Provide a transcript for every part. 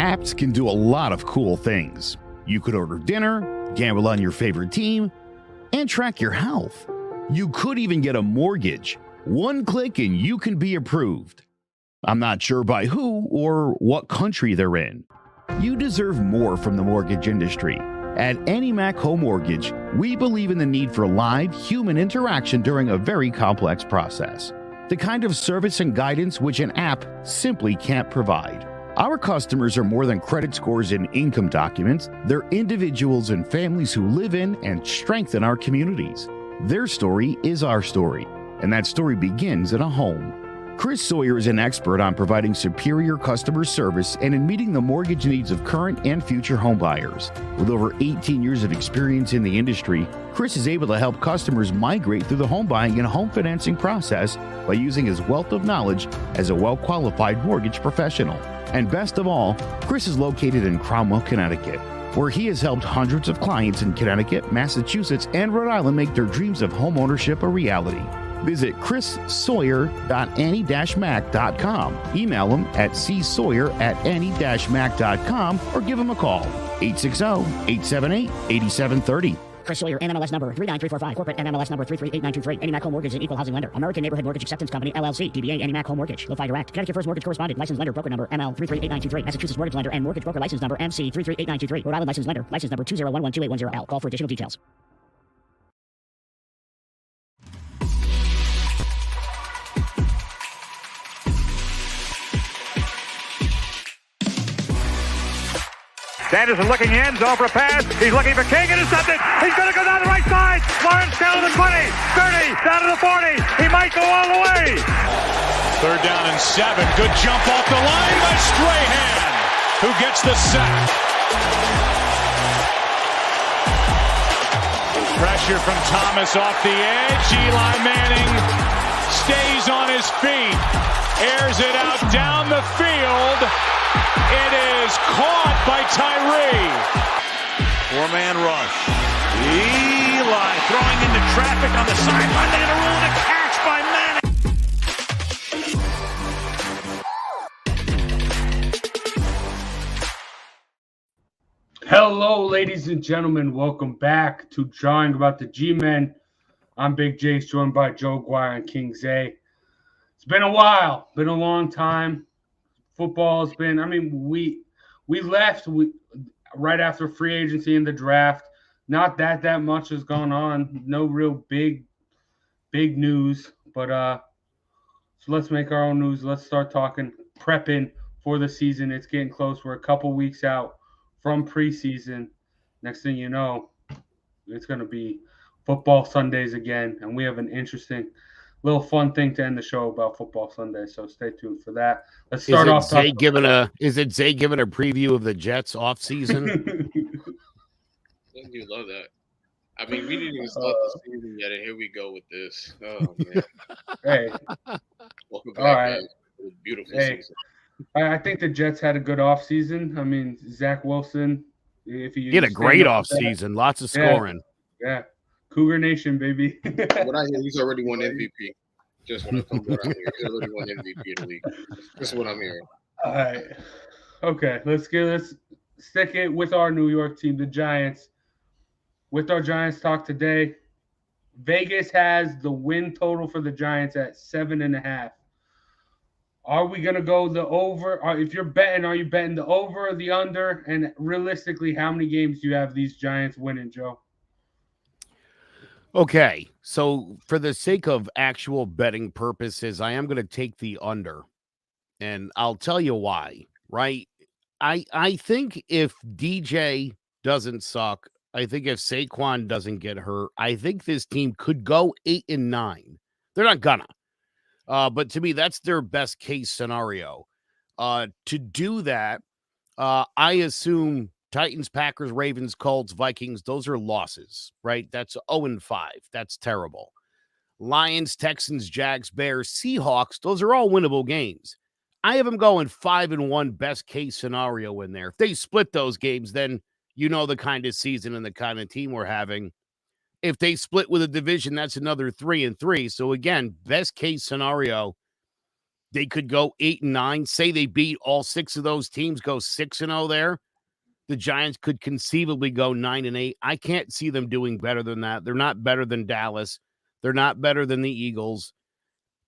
Apps can do a lot of cool things. You could order dinner, gamble on your favorite team, and track your health. You could even get a mortgage. One click and you can be approved. I'm not sure by who or what country they're in. You deserve more from the mortgage industry. At AnyMac Home Mortgage, we believe in the need for live human interaction during a very complex process. The kind of service and guidance which an app simply can't provide. Our customers are more than credit scores and income documents. They're individuals and families who live in and strengthen our communities. Their story is our story, and that story begins in a home. Chris Sawyer is an expert on providing superior customer service and in meeting the mortgage needs of current and future homebuyers. With over 18 years of experience in the industry, Chris is able to help customers migrate through the home buying and home financing process by using his wealth of knowledge as a well-qualified mortgage professional. And best of all, Chris is located in Cromwell, Connecticut, where he has helped hundreds of clients in Connecticut, Massachusetts, and Rhode Island make their dreams of homeownership a reality. Visit chrissawyer.any-mac.com. Email him at csawyer@any-mac.com or give him a call, 860-878-8730. Chris Sawyer, NMLS number 39345, corporate NMLS number 338923. AnyMac Home Mortgage is an equal housing lender. American Neighborhood Mortgage Acceptance Company, LLC. DBA AnyMac Home Mortgage. Lo-Fi Direct. Connecticut First Mortgage Correspondent. Licensed lender. Broker number ML 338923. Massachusetts Mortgage Lender and Mortgage Broker License number MC 338923. Rhode Island Licensed Lender. License number 201128110L. Call for additional details. Sanderson looking in, zone for a pass. He's looking for King, intercepted. He's going to go down the right side. Lawrence down to the 20, 30, down to the 40. He might go all the way. 3rd down and 7. Good jump off the line by Strahan, who gets the sack. Pressure from Thomas off the edge. Eli Manning stays on his feet. Airs it out down the field. It is caught by Tyree. 4-man rush. Eli throwing into traffic on the sideline. They're going to rule the catch by Manning. Hello, ladies and gentlemen. Welcome back to Drawing About the G-Men. I'm Big Jace, joined by Joe Guire and King Zay. It's been a while. Been a long time. Football has been, we left right after free agency and the draft. Not that much has gone on. No real big news. But so let's make our own news. Let's start talking, prepping for the season. It's getting close. We're a couple weeks out from preseason. Next thing you know, it's going to be football Sundays again. And we have an interesting little fun thing to end the show about football Sunday, so stay tuned for that. Let's start off. Is it Zay giving a preview of the Jets off season? I do love that. I mean, we didn't even start the season yet, and here we go with this. Oh man! Hey, welcome back. All right. It was a beautiful season. I think the Jets had a good off season. I mean, Zach Wilson, if he had a great off season, lots of scoring. Yeah. Cougar Nation, baby. What I hear, he's already won MVP. Just what I'm hearing. He's already won MVP in the league. That's what I'm hearing. All right. Okay, let's stick it with our New York team, the Giants. With our Giants talk today, Vegas has the win total for the Giants at 7.5. Are we going to go the over? If you're betting, are you betting the over or the under? And realistically, how many games do you have these Giants winning, Joe? Okay, so for the sake of actual betting purposes, I am going to take the under, and I'll tell you why, right? I think if DJ doesn't suck, I think if Saquon doesn't get hurt, I think this team could go 8-9. They're not gonna. But to me, that's their best case scenario. To do that, I assume Titans, Packers, Ravens, Colts, Vikings, those are losses, right? That's 0-5. That's terrible. Lions, Texans, Jags, Bears, Seahawks, those are all winnable games. I have them going 5-1 best case scenario in there. If they split those games, then you know the kind of season and the kind of team we're having. If they split with a division, that's another 3-3. So again, best case scenario, They could go 8-9. Say they beat all 6 of those teams, go 6-0 there. The Giants could conceivably go 9-8. I can't see them doing better than that. They're not better than Dallas. They're not better than the Eagles.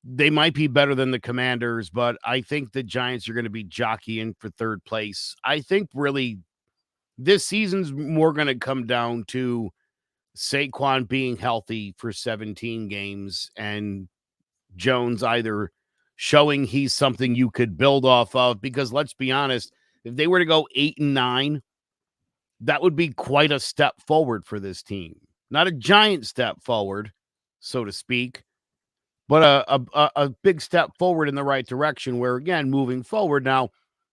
They might be better than the Commanders, but I think the Giants are going to be jockeying for third place. I think really this season's more going to come down to Saquon being healthy for 17 games and Jones either showing he's something you could build off of, because let's be honest, if they were to go 8-9, that would be quite a step forward for this team. Not a giant step forward, so to speak, but a big step forward in the right direction where, again, moving forward now,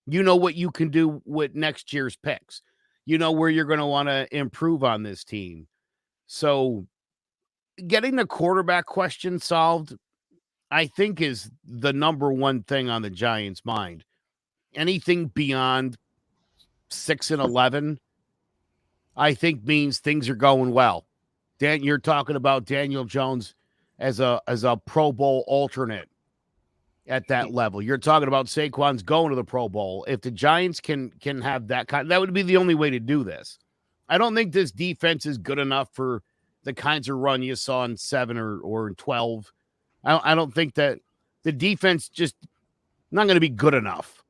you know what you can do with next year's picks. You know where you're going to want to improve on this team. So getting the quarterback question solved, I think, is the number one thing on the Giants' mind. Anything beyond 6-11, I think means things are going well. Dan, you're talking about Daniel Jones as a Pro Bowl alternate at that level. You're talking about Saquon's going to the Pro Bowl. If the Giants can have that that would be the only way to do this. I don't think this defense is good enough for the kinds of run you saw in 7 or 12. I don't think that the defense just not going to be good enough.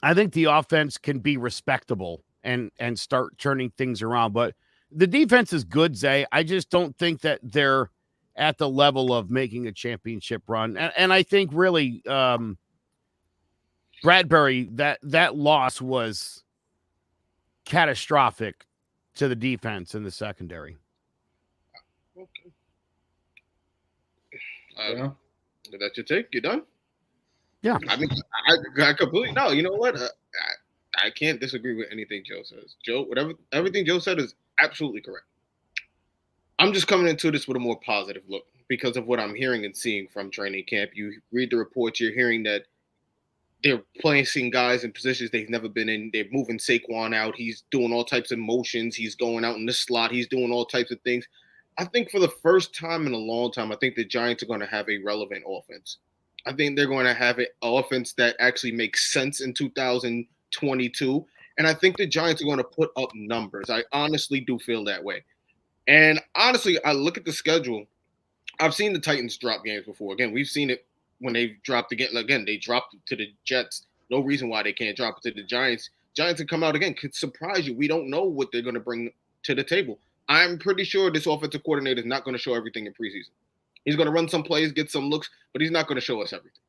I think the offense can be respectable and start turning things around. But the defense is good, Zay. I just don't think that they're at the level of making a championship run. And I think really Bradbury, that loss was catastrophic to the defense in the secondary. Okay. That's your take? You done? Yeah. I mean, I completely no. You know what? I can't disagree with anything Joe says. Everything Joe said is absolutely correct. I'm just coming into this with a more positive look because of what I'm hearing and seeing from training camp. You read the reports, you're hearing that they're placing guys in positions they've never been in. They're moving Saquon out. He's doing all types of motions. He's going out in the slot. He's doing all types of things. I think for the first time in a long time, I think the Giants are going to have a relevant offense. I think they're going to have an offense that actually makes sense in 2022. And I think the Giants are going to put up numbers. I honestly do feel that way. And honestly, I look at the schedule. I've seen the Titans drop games before. Again, we've seen it when they dropped again. Again, they dropped to the Jets. No reason why they can't drop it to the Giants. Giants can come out again. Could surprise you. We don't know what they're going to bring to the table. I'm pretty sure this offensive coordinator is not going to show everything in preseason. He's going to run some plays, get some looks, but he's not going to show us everything.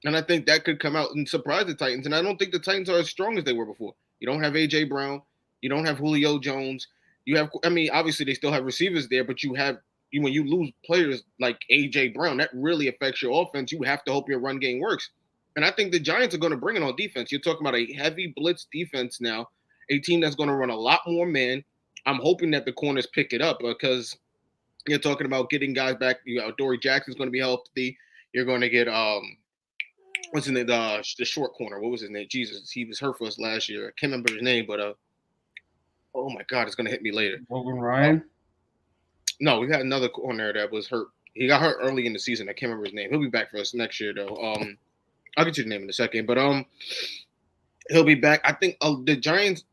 And I think that could come out and surprise the Titans. And I don't think the Titans are as strong as they were before. You don't have A.J. Brown. You don't have Julio Jones. You have, I mean, obviously they still have receivers there, but you have, when you lose players like A.J. Brown, that really affects your offense. You have to hope your run game works. And I think the Giants are going to bring it on defense. You're talking about a heavy blitz defense now, a team that's going to run a lot more man. I'm hoping that the corners pick it up because you're talking about getting guys back. You know, Dory Jackson's going to be healthy. You're going to get what's his name? The short corner. What was his name? Jesus, he was hurt for us last year. I can't remember his name, but oh my God, it's going to hit me later. Logan Ryan? No, we had another corner that was hurt. He got hurt early in the season. I can't remember his name. He'll be back for us next year, though. I'll get you the name in a second, but he'll be back. I think the Giants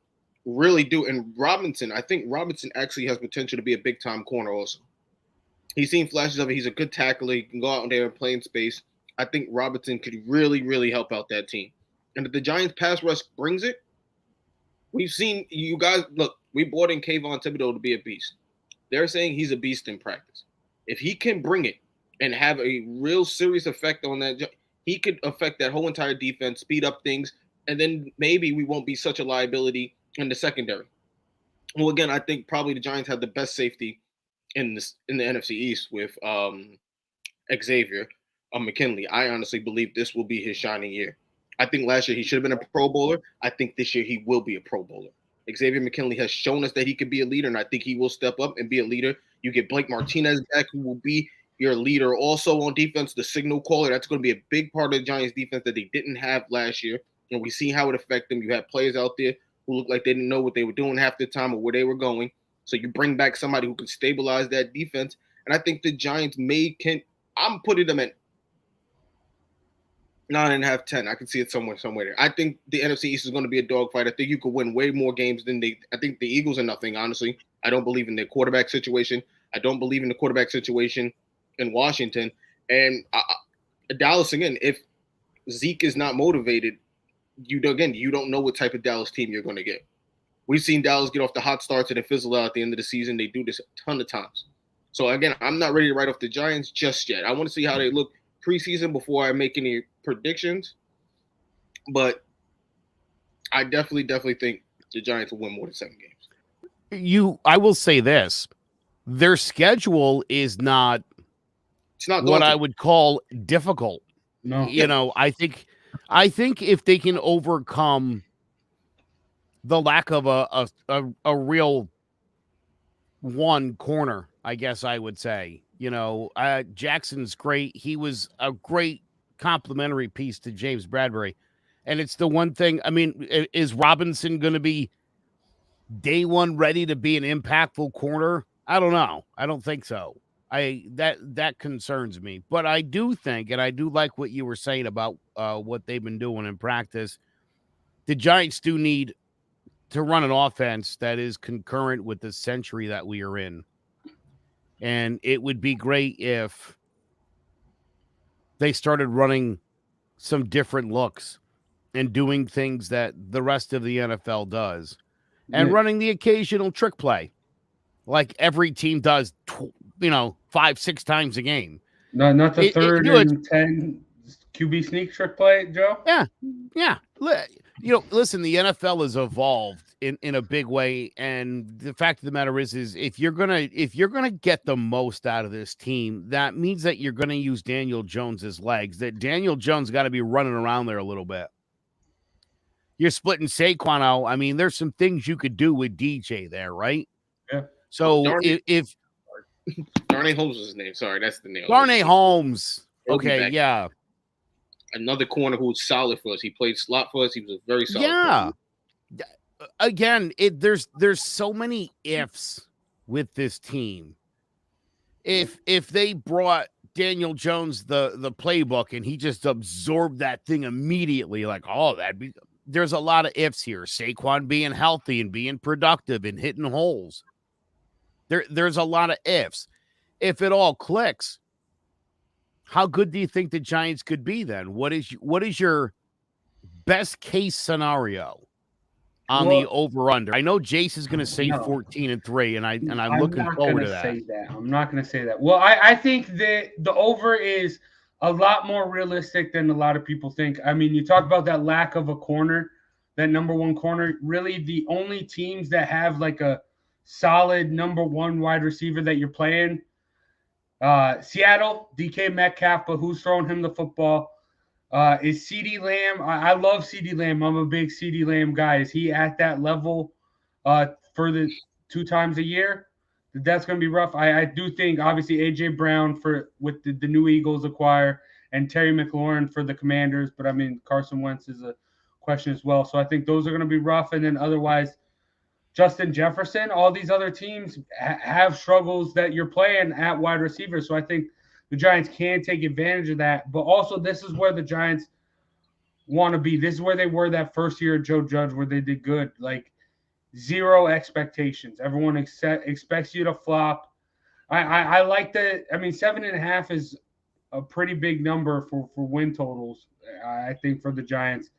really do. And Robinson, I think Robinson actually has potential to be a big-time corner also. He's seen flashes of it. He's a good tackler. He can go out there and play in space. I think Robinson could really, really help out that team. And if the Giants pass rush brings it, we've seen you guys – look, we brought in Kayvon Thibodeau to be a beast. They're saying he's a beast in practice. If he can bring it and have a real serious effect on that, he could affect that whole entire defense, speed up things, and then maybe we won't be such a liability in the secondary. Well, again, I think probably the Giants have the best safety in the NFC East with Xavier McKinley. I honestly believe this will be his shining year. I think last year he should have been a Pro Bowler. I think this year he will be a Pro Bowler. Xavier McKinley has shown us that he could be a leader, and I think he will step up and be a leader. You get Blake Martinez back, who will be your leader also on defense, the signal caller. That's going to be a big part of the Giants' defense that they didn't have last year. And we see how it affected them. You have players out there who look like they didn't know what they were doing half the time or where they were going. So you bring back somebody who can stabilize that defense. And I think the Giants I'm putting them at 9.5, 10. I can see it somewhere there. I think the NFC East is going to be a dogfight. I think you could win way more games than I think the Eagles are nothing, honestly. I don't believe in their quarterback situation. I don't believe in the quarterback situation in Washington. And Dallas, again, if Zeke is not motivated, you don't know what type of Dallas team you're going to get. We've seen Dallas get off the hot starts and then fizzle out at the end of the season. They do this a ton of times. So, again, I'm not ready to write off the Giants just yet. I want to see how they look preseason before I make any predictions. But I definitely think the Giants will win more than 7 games. I will say this. Their schedule is not what I would call difficult. No. You know, I think if they can overcome the lack of a real one corner, I guess I would say, you know, Jackson's great. He was a great complimentary piece to James Bradbury. And it's the one thing, I mean, is Robinson going to be day one ready to be an impactful corner? I don't know. I don't think so. That concerns me. But I do think, and I do like what you were saying about what they've been doing in practice. The Giants do need to run an offense that is concurrent with the century that we are in. And it would be great if they started running some different looks and doing things that the rest of the NFL does and running the occasional trick play like every team does, 5-6 times a game. Not the third and 10 QB sneak trick play, Joe? Yeah. Listen, the NFL has evolved in a big way, and the fact of the matter is if you're gonna get the most out of this team, that means that you're gonna use Daniel Jones's legs. That Daniel Jones got to be running around there a little bit. You're splitting Saquon out. I mean, there's some things you could do with DJ there, right? Yeah. So if Darnay Holmes is his name. Sorry, that's the name. Darnay Holmes. Okay, yeah. Another corner who's solid for us. He played slot for us. He was a very solid corner. Again, there's so many ifs with this team. If they brought Daniel Jones the playbook and he just absorbed that thing immediately, like, there's a lot of ifs here. Saquon being healthy and being productive and hitting holes. There's a lot of ifs. If it all clicks, how good do you think the Giants could be then? What is your best case scenario on the over-under? I know Jace is going to say 14-3, and I'm looking forward to that. I'm not going to say that. Well, I think that the over is a lot more realistic than a lot of people think. I mean, you talk about that lack of a corner, that number one corner. Really, the only teams that have like a solid number one wide receiver that you're playing, Seattle, DK Metcalf, but who's throwing him the football? Is CeeDee Lamb? I love CeeDee Lamb. I'm a big CeeDee Lamb guy. Is he at that level for the 2 times a year? That's going to be rough. I do think, obviously, A.J. Brown with the new Eagles acquire and Terry McLaurin for the Commanders. But, I mean, Carson Wentz is a question as well. So I think those are going to be rough. And then otherwise, Justin Jefferson, all these other teams have struggles that you're playing at wide receiver. So I think the Giants can take advantage of that. But also, this is where the Giants want to be. This is where they were that first year of Joe Judge, where they did good. Like, zero expectations. Everyone expects you to flop. I like that. I mean, 7.5 is a pretty big number for win totals, I think, for the Giants.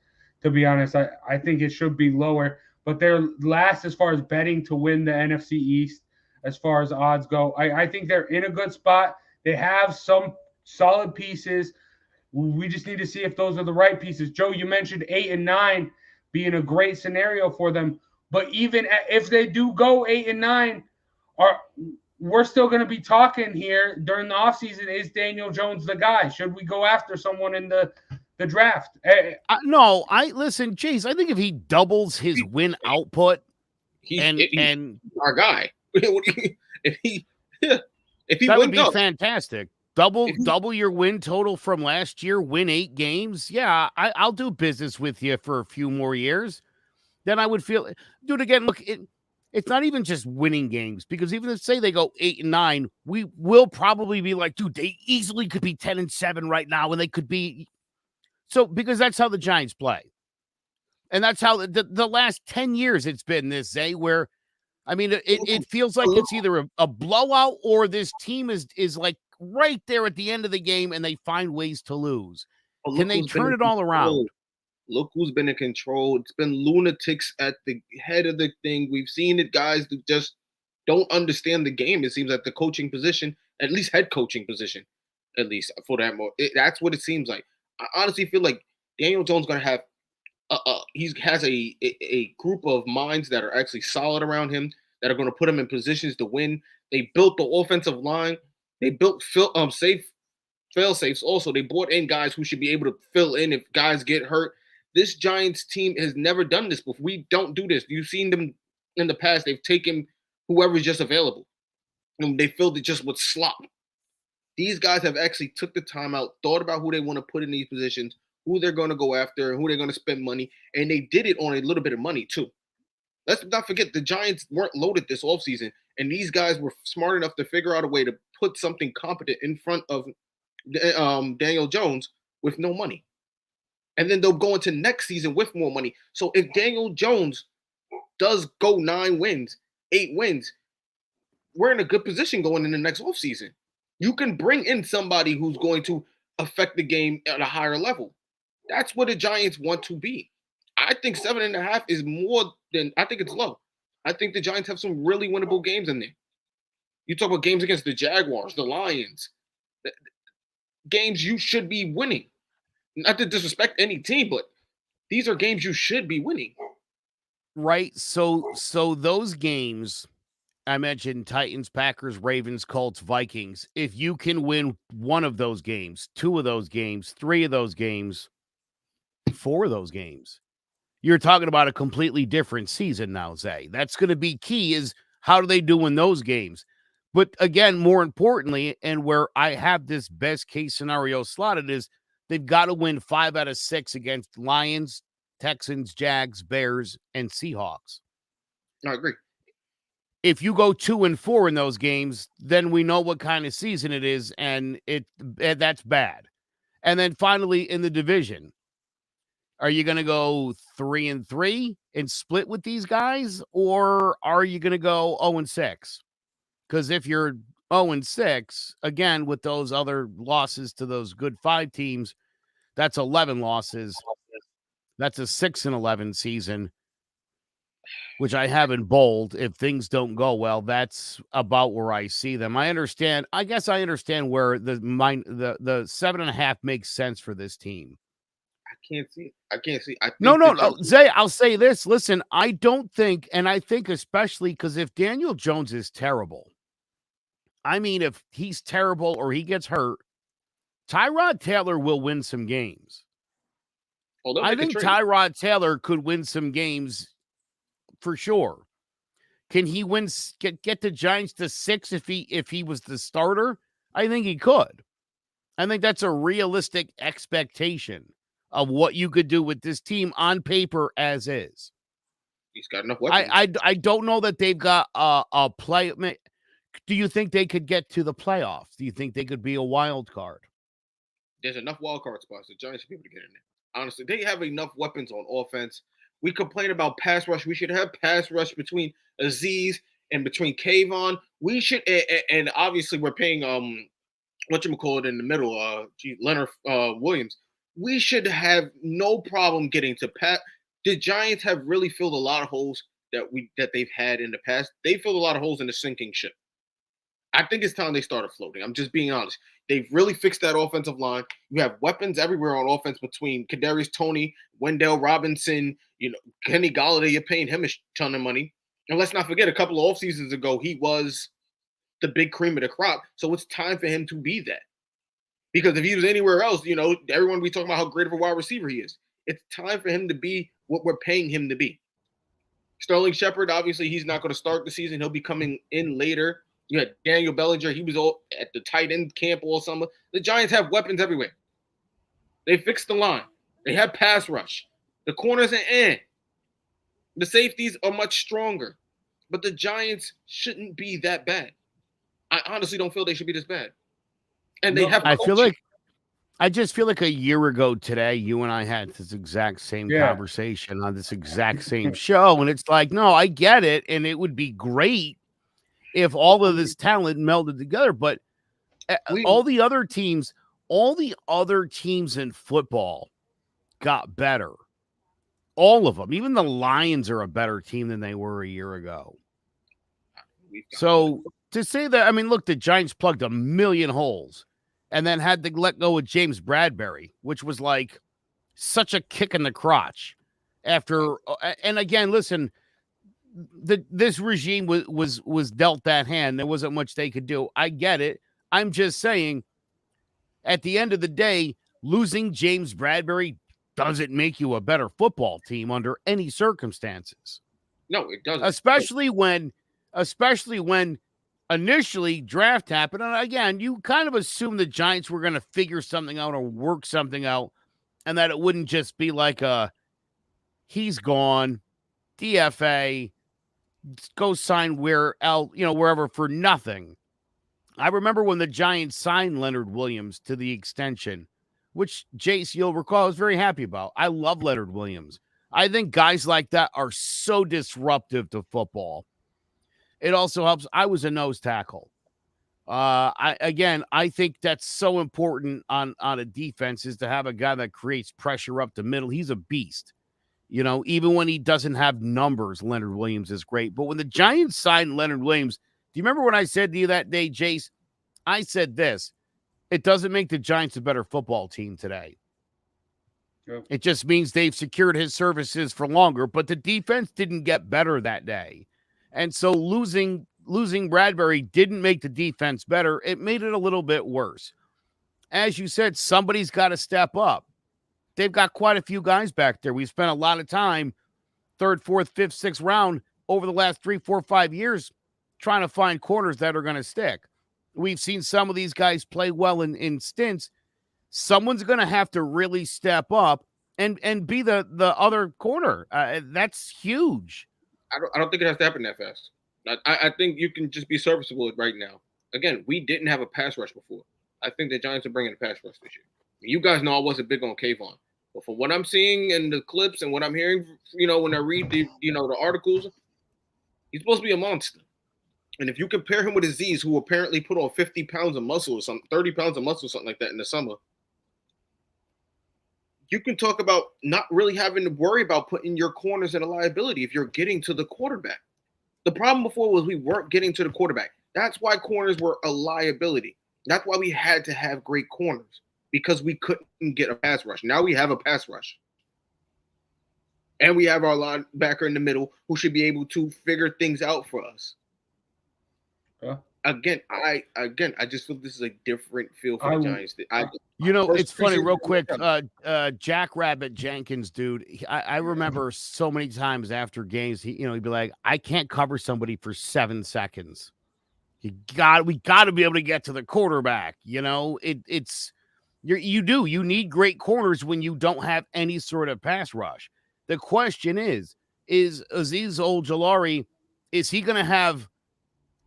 To be honest, I think it should be lower. But they're last as far as betting to win the NFC East as far as odds go. I think they're in a good spot. They have some solid pieces. We just need to see if those are the right pieces. Joe, you mentioned 8 and 9 being a great scenario for them. But even if they do go 8 and 9, we're still going to be talking here during the offseason. Is Daniel Jones the guy? Should we go after someone in the draft? No, listen, Chase, I think if he doubles his win output he's our guy. if he that would be fantastic. Double your win total from last year, win 8 games. Yeah, I'll do business with you for a few more years. Then I would feel, dude, again, look, it's not even just winning games, because even if say they go 8 and 9, we will probably be like, dude, they easily could be 10 and 7 right now, and they could be. So because that's how the Giants play. And that's how the last 10 years it's been this, Zay, where, I mean, it feels like it's either a blowout or this team is like right there at the end of the game and they find ways to lose. Can they turn it all around? Look who's been in control. It's been lunatics at the head of the thing. We've seen it, guys that just don't understand the game. It seems like the coaching position, at least head coaching position, at least for that more. That's what it seems like. I honestly feel like Daniel Jones going to have he has a group of minds that are actually solid around him that are going to put him in positions to win. They built the offensive line. They built fail safes. Also, they brought in guys who should be able to fill in if guys get hurt. This Giants team has never done this before. We don't do this. You've seen them in the past. They've taken whoever's just available, and they filled it just with slop. These guys have actually took the time out, thought about who they want to put in these positions, who they're going to go after, and who they're going to spend money, and they did it on a little bit of money too. Let's not forget the Giants weren't loaded this offseason, and these guys were smart enough to figure out a way to put something competent in front of Daniel Jones with no money. And then they'll go into next season with more money. So if Daniel Jones does go 9 wins, 8 wins, we're in a good position going in the next offseason. You can bring in somebody who's going to affect the game at a higher level. That's what the Giants want to be. I think 7.5 is more than, I think it's low. I think the Giants have some really winnable games in there. You talk about games against the Jaguars, the Lions, games you should be winning. Not to disrespect any team, but these are games you should be winning. Right. So those games, I mentioned Titans, Packers, Ravens, Colts, Vikings. If you can win one of those games, 2 of those games, 3 of those games, 4 of those games, you're talking about a completely different season now, Zay. That's going to be key is how do they do in those games? But again, more importantly, and where I have this best case scenario slotted is they've got to win 5 out of 6 against Lions, Texans, Jags, Bears, and Seahawks. I agree. If you go 2 and 4 in those games, then we know what kind of season it is, and that's bad. And then finally in the division, are you going to go 3 and 3 and split with these guys, or are you going to go 0 and 6? Because if you're 0 and 6, again, with those other losses to those good 5 teams, that's 11 losses. That's a 6 and 11 season, which I have in bold. If things don't go well, that's about where I see them. I guess I understand where the 7.5 makes sense for this team. I can't see it. I think no. Zay, I'll say this. Listen, I don't think, and I think especially because if Daniel Jones is terrible, I mean, if he's terrible or he gets hurt, Tyrod Taylor will win some games. I think Tyrod Taylor could win some games for sure. Can he get the Giants to 6 if he was the starter? I think he could. I think that's a realistic expectation of what you could do with this team on paper as is. He's got enough weapons. I don't know that they've got a play. Do you think they could get to the playoffs? Do you think they could be a wild card? There's enough wild card spots. The Giants should be able to get in there. Honestly, they have enough weapons on offense. We complain about pass rush. We should have pass rush between Aziz and between Kayvon. We should, and obviously we're paying whatchamacallit in the middle, Leonard Williams. We should have no problem getting to Pat. The Giants have really filled a lot of holes that they've had in the past. They filled a lot of holes in the sinking ship. I think it's time they started floating. I'm just being honest. They've really fixed that offensive line. You have weapons everywhere on offense between Kadarius Toney, Wendell Robinson, Kenny Golladay. You're paying him a ton of money. And let's not forget, a couple of off seasons ago, he was the big cream of the crop. So it's time for him to be that. Because if he was anywhere else, everyone be talking about how great of a wide receiver he is. It's time for him to be what we're paying him to be. Sterling Shepard, obviously, he's not going to start the season. He'll be coming in later. You had Daniel Bellinger. He was all at the tight end camp all summer. The Giants have weapons everywhere. They fixed the line. They have pass rush. The corners are in. The safeties are much stronger. But the Giants shouldn't be that bad. I honestly don't feel they should be this bad. And they have coaching. I just feel like a year ago today, you and I had this exact same conversation on this exact same show. And it's like, no, I get it. And it would be great if all of this talent melded together. But all the other teams in football got better. All of them. Even the Lions are a better team than they were a year ago. So to say that, I mean, look, the Giants plugged a million holes and then had to let go of James Bradbury, which was like such a kick in the crotch after. And again, listen, this regime was dealt that hand. There wasn't much they could do. I get it. I'm just saying, at the end of the day, losing James Bradbury doesn't make you a better football team under any circumstances. No, it doesn't. Especially when initially draft happened. And again, you kind of assume the Giants were going to figure something out or work something out, and that it wouldn't just be like he's gone, DFA, go sign wherever for nothing. I remember when the Giants signed Leonard Williams to the extension, which Jace, you'll recall, I was very happy about. I love Leonard Williams. I think guys like that are so disruptive to football. It also helps. I was a nose tackle. I think that's so important on a defense is to have a guy that creates pressure up the middle. He's a beast. Even when he doesn't have numbers, Leonard Williams is great. But when the Giants signed Leonard Williams, do you remember what I said to you that day, Jace? I said this. It doesn't make the Giants a better football team today. Yeah. It just means they've secured his services for longer, but the defense didn't get better that day. And so losing Bradbury didn't make the defense better. It made it a little bit worse. As you said, somebody's got to step up. They've got quite a few guys back there. We've spent a lot of time, 3rd, 4th, 5th, 6th round over the last 3, 4, 5 years trying to find corners that are going to stick. We've seen some of these guys play well in stints. Someone's going to have to really step up and be the other corner. That's huge. I don't think it has to happen that fast. I think you can just be serviceable right now. Again, we didn't have a pass rush before. I think the Giants are bringing a pass rush this year. You guys know I wasn't big on Kayvon. But from what I'm seeing in the clips and what I'm hearing, when I read the articles, he's supposed to be a monster. And if you compare him with Aziz, who apparently put on 50 pounds of muscle or something, 30 pounds of muscle, something like that in the summer, you can talk about not really having to worry about putting your corners in a liability if you're getting to the quarterback. The problem before was we weren't getting to the quarterback. That's why corners were a liability. That's why we had to have great corners, because we couldn't get a pass rush. Now we have a pass rush. And we have our linebacker in the middle who should be able to figure things out for us. Huh? Again, I just feel this is a different feel for the Giants. It's funny, real quick. Jackrabbit Jenkins, dude. I remember so many times after games, he'd be like, "I can't cover somebody for 7 seconds. We got to be able to get to the quarterback." You need great corners when you don't have any sort of pass rush. The question is Azeez Ojulari, is he going to have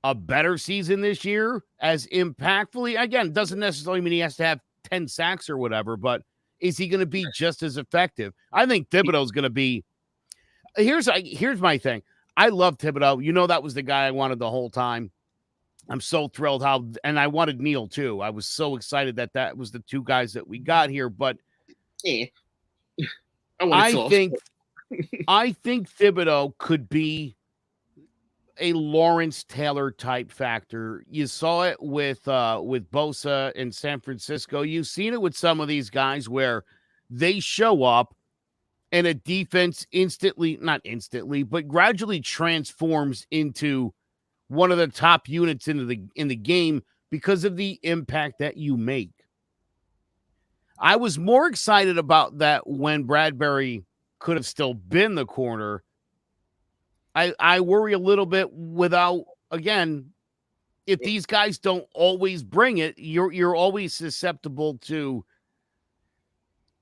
a better season this year as impactfully? Again, doesn't necessarily mean he has to have 10 sacks or whatever, but is he going to be just as effective? I think Thibodeau's going to be. Here's my thing. I love Thibodeau. That was the guy I wanted the whole time. I'm so thrilled and I wanted Neil too. I was so excited that was the two guys that we got here, but I think Thibodeau could be a Lawrence Taylor type factor. You saw it with Bosa in San Francisco. You've seen it with some of these guys where they show up and a defense not instantly, but gradually transforms into one of the top units in the game because of the impact that you make. I was more excited about that when Bradbury could have still been the corner. I worry a little bit if these guys don't always bring it, you're always susceptible to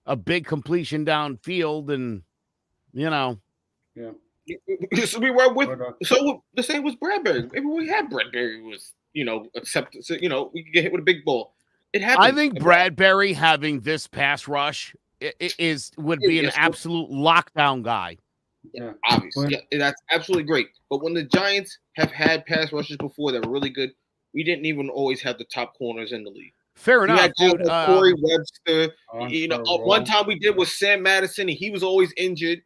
a big completion downfield, and Yeah. So the same was Bradbury. Maybe we had Bradbury was accepted. So, we could get hit with a big ball. It happens. I think Bradbury having this pass rush would be an absolute lockdown guy. Yeah, obviously. Yeah, that's absolutely great. But when the Giants have had pass rushes before that were really good, we didn't even always have the top corners in the league. Fair enough, dude. Corey Webster. One time we did with Sam Madison, and he was always injured.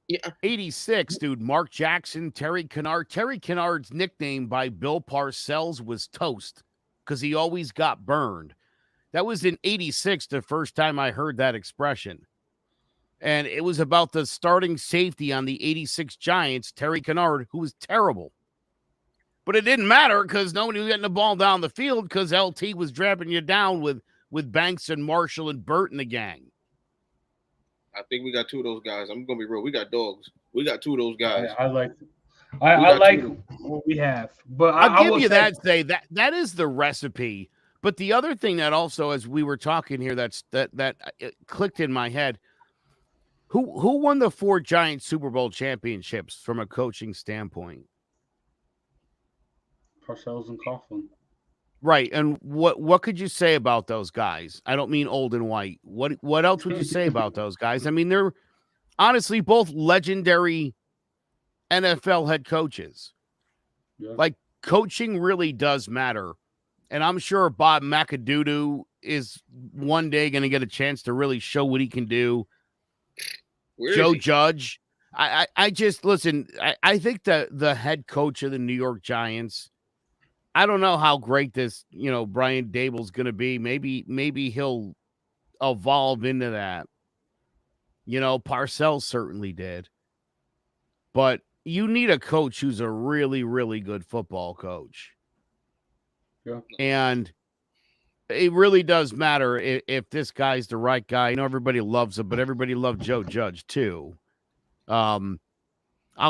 Yeah. 86, dude. Mark Jackson, Terry Kennard. Terry Kennard's nickname by Bill Parcells was Toast because he always got burned. That was in 86, the first time I heard that expression. And it was about the starting safety on the 86 Giants, Terry Kennard, who was terrible. But it didn't matter because nobody was getting the ball down the field because LT was driving you down with Banks and Marshall and Burt and the gang. I think we got two of those guys. I'm going to be real. We got dogs. We got two of those guys. I like what we have. But I'll give you that. Say that is the recipe. But the other thing that also, as we were talking here, that it clicked in my head. Who won the 4 Giants Super Bowl championships from a coaching standpoint? Parcells and Coughlin. Right. And what could you say about those guys? I don't mean old and white. What else would you say about those guys? I mean, they're honestly both legendary NFL head coaches. Yeah. Like, coaching really does matter. And I'm sure Bob McAdoo is one day going to get a chance to really show what he can do. Joe Judge. I just listen. I think that the head coach of the New York Giants, I don't know how great this, Brian Daboll's going to be. Maybe he'll evolve into that. Parcells certainly did. But you need a coach who's a really, really good football coach. Yeah. And it really does matter if this guy's the right guy. Everybody loves him, but everybody loved Joe Judge too. I'll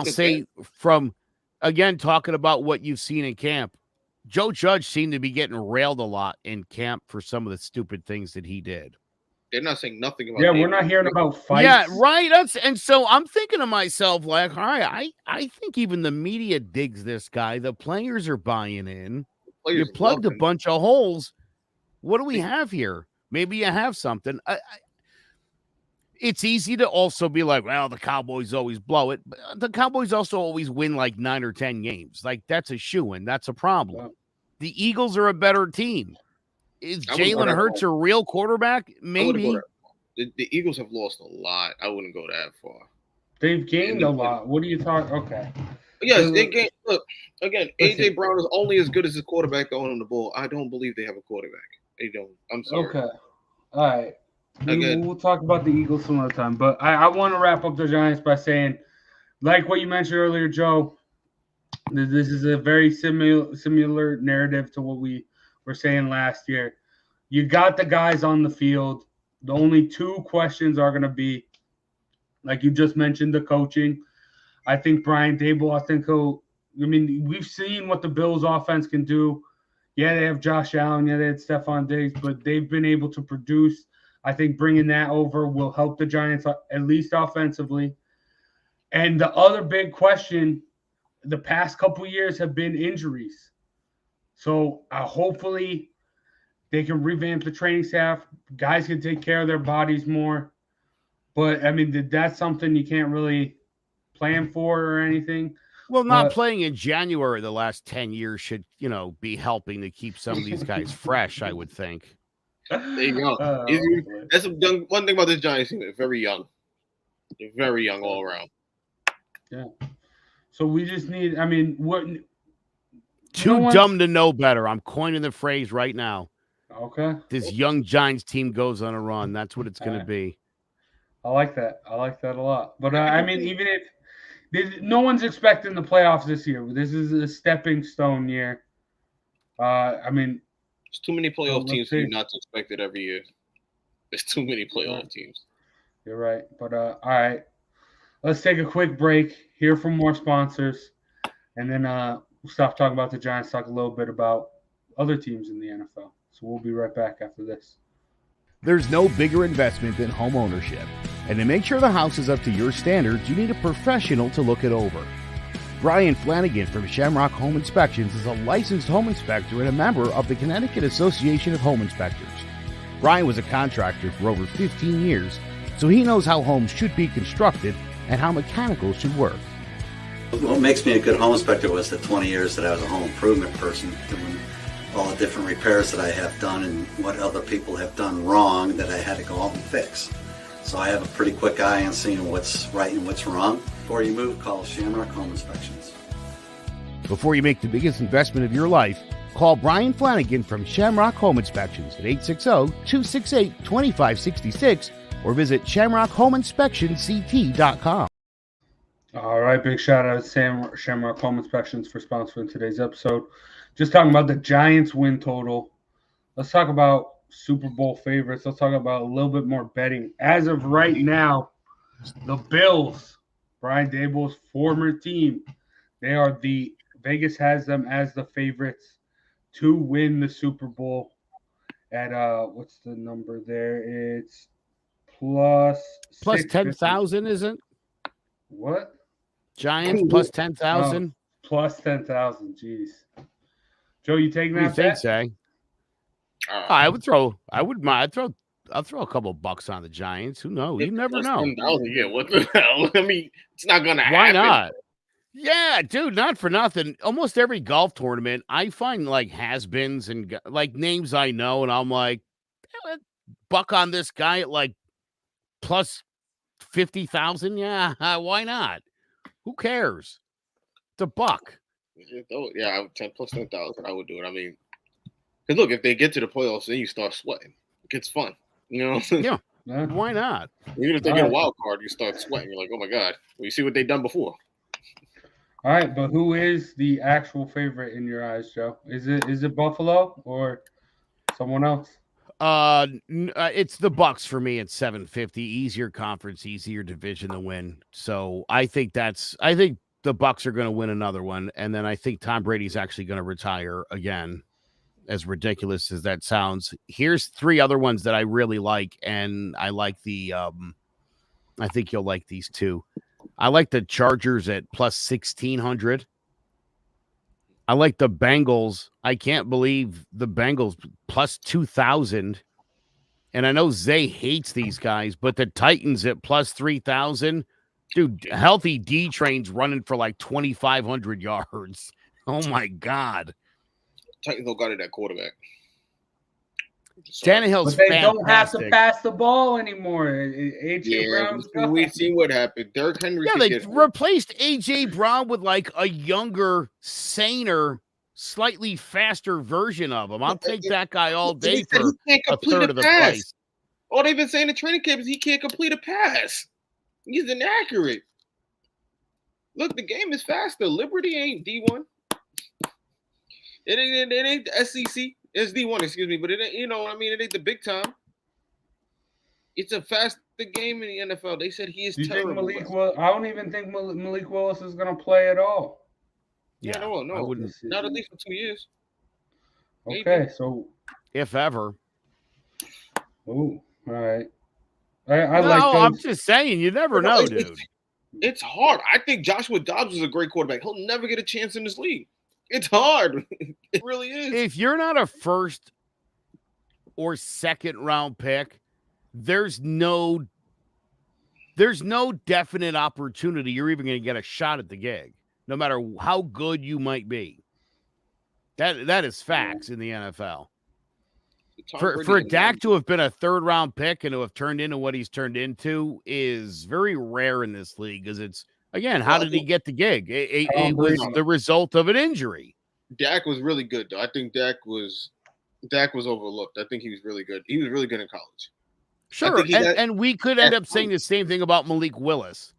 say from, again, talking about what you've seen in camp, Joe Judge seemed to be getting railed a lot in camp for some of the stupid things that he did. They're not saying nothing about. Yeah, we're not hearing about fights. Yeah, right. And so I'm thinking to myself, like, all right, I think even the media digs this guy. The players are buying in. You plugged a bunch of holes. What do we have here? Maybe you have something. It's easy to also be like, well, the Cowboys always blow it. But the Cowboys also always win like 9 or 10 games. Like, that's a shoo-in. That's a problem. Wow. The Eagles are a better team. Is Jalen Hurts a real quarterback? Maybe. The Eagles have lost a lot. I wouldn't go that far. They've gained a lot. What are you talking? Okay. Yes, they gained. Look, again, A.J. Brown is only as good as his quarterback throwing him the ball. I don't believe they have a quarterback. They don't. I'm sorry. Okay. All right. We'll talk about the Eagles some other time. But I want to wrap up the Giants by saying, like what you mentioned earlier, Joe, this is a very similar narrative to what we were saying last year. You got the guys on the field. The only 2 questions are going to be, like you just mentioned, the coaching. I think Brian Daboll, we've seen what the Bills offense can do. Yeah, they have Josh Allen. Yeah, they had Stephon Diggs, but they've been able to produce. I think bringing that over will help the Giants, at least offensively. And the other big question, the past couple of years have been injuries. So hopefully they can revamp the training staff. Guys can take care of their bodies more. But, that's something you can't really plan for or anything. Well, not playing in January the last 10 years should, be helping to keep some of these guys fresh, I would think. There you go. That's one thing about this Giants team. They're very young. They're very young all around. Yeah. So we just need, what? Too dumb to know better. I'm coining the phrase right now. Okay. This young Giants team goes on a run. That's what it's going to be. I like that. I like that a lot. But, even if no one's expecting the playoffs this year. This is a stepping stone year. There's too many playoff teams for you not to expect it every year. There's too many playoff teams. You're right. But, all right. Let's take a quick break, hear from more sponsors, and then we'll stop talking about the Giants, talk a little bit about other teams in the NFL. So we'll be right back after this. There's no bigger investment than home ownership. And to make sure the house is up to your standards, you need a professional to look it over. Brian Flanagan from Shamrock Home Inspections is a licensed home inspector and a member of the Connecticut Association of Home Inspectors. Brian was a contractor for over 15 years, so he knows how homes should be constructed and how mechanicals should work. What makes me a good home inspector was the 20 years that I was a home improvement person, doing all the different repairs that I have done and what other people have done wrong that I had to go out and fix. So I have a pretty quick eye on seeing what's right and what's wrong. Before you move, call Shamrock Home Inspections. Before you make the biggest investment of your life, call Brian Flanagan from Shamrock Home Inspections at 860-268-2566 or visit shamrockhomeinspectionct.com. All right, big shout out to Shamrock Home Inspections for sponsoring today's episode. Just talking about the Giants win total. Let's talk about Super Bowl favorites. Let's talk about a little bit more betting. As of right now, the Bills, Brian Daboll's former team, Vegas has them as the favorites to win the Super Bowl at what's the number there? It's plus 10,000, isn't? What? Giants plus 10,000. Plus 10,000. Jeez. Joe, you taking that? What do you think, Zay? I'll throw a couple bucks on the Giants. Who knows? You never know. Yeah, what the hell? I mean, it's not gonna happen. Why not? Yeah, dude, not for nothing. Almost every golf tournament, I find like has-beens and like names I know, and I'm like, buck on this guy at like plus 50,000. Yeah, why not? Who cares? It's a buck. Yeah, 10 plus 10,000. I would do it. I mean, because look, if they get to the playoffs, then you start sweating. It gets fun, you know. Yeah, why not? Even if they get a wild card, you start sweating. You're like, oh my god. Well, you see what they've done before. All right, but who is the actual favorite in your eyes, Joe? Is it Buffalo or someone else? It's the Bucks for me at 750. Easier conference, easier division to win. So I think the Bucks are going to win another one, and then I think Tom Brady's actually going to retire again. As ridiculous as that sounds, here's three other ones that I really like, and I like the. I think you'll like these two. I like the Chargers at plus 1,600. I like the Bengals. I can't believe the Bengals plus 2,000. And I know Zay hates these guys, but the Titans at plus 3,000. Dude, healthy D train's running for like 2,500 yards. Oh my God. Titans don't got it at quarterback. Tannehill's but they fantastic. don't have to pass the ball anymore. AJ Brown's gone. We've seen what happened. Derrick Henry. Yeah, they replaced AJ Brown with like a younger, saner, slightly faster version of him. I'll take that guy all day for a third of the price. All they've been saying in training camp is he can't complete a pass. He's inaccurate. Look, the game is faster. Liberty ain't D1. It ain't the SEC. It's D1, excuse me, but it ain't, it ain't the big time. It's a faster game in the NFL. They said he is terrible. I don't even think Malik Willis is going to play at all. Yeah, no. I wouldn't. Not at least for 2 years. Okay, Maybe. so. If ever. Ooh, all right. I like those. I'm just saying, you never know, dude. It's hard. I think Joshua Dobbs is a great quarterback. He'll never get a chance in this league. It's hard. It really is. If you're not a first or second round pick, there's no definite opportunity you're even going to get a shot at the gig, no matter how good you might be. That is facts in the NFL. For Dak to have been a third round pick and to have turned into what he's turned into is very rare in this league, because it's, again, how did he get the gig? It was the result of an injury. Dak was really good, though. I think Dak was overlooked. I think he was really good. He was really good in college. Sure, and we could end up saying the same thing about Malik Willis.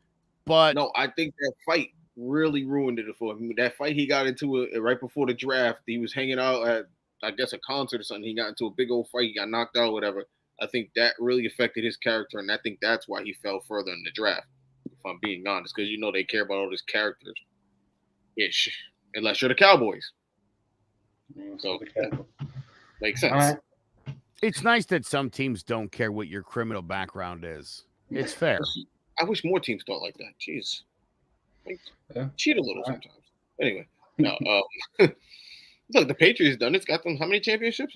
But no, I think that fight really ruined it for him. That fight he got into right before the draft, he was hanging out at, I guess, a concert or something. He got into a big old fight. He got knocked out, whatever. I think that really affected his character, and I think that's why he fell further in the draft, if I'm being honest, because they care about all his characters-ish, unless you're the Cowboys. So, makes sense. Right. It's nice that some teams don't care what your criminal background is. It's fair. I wish more teams thought like that. Jeez. Cheat a little sometimes. Anyway, no. Look, the Patriots done it. It's got them how many championships?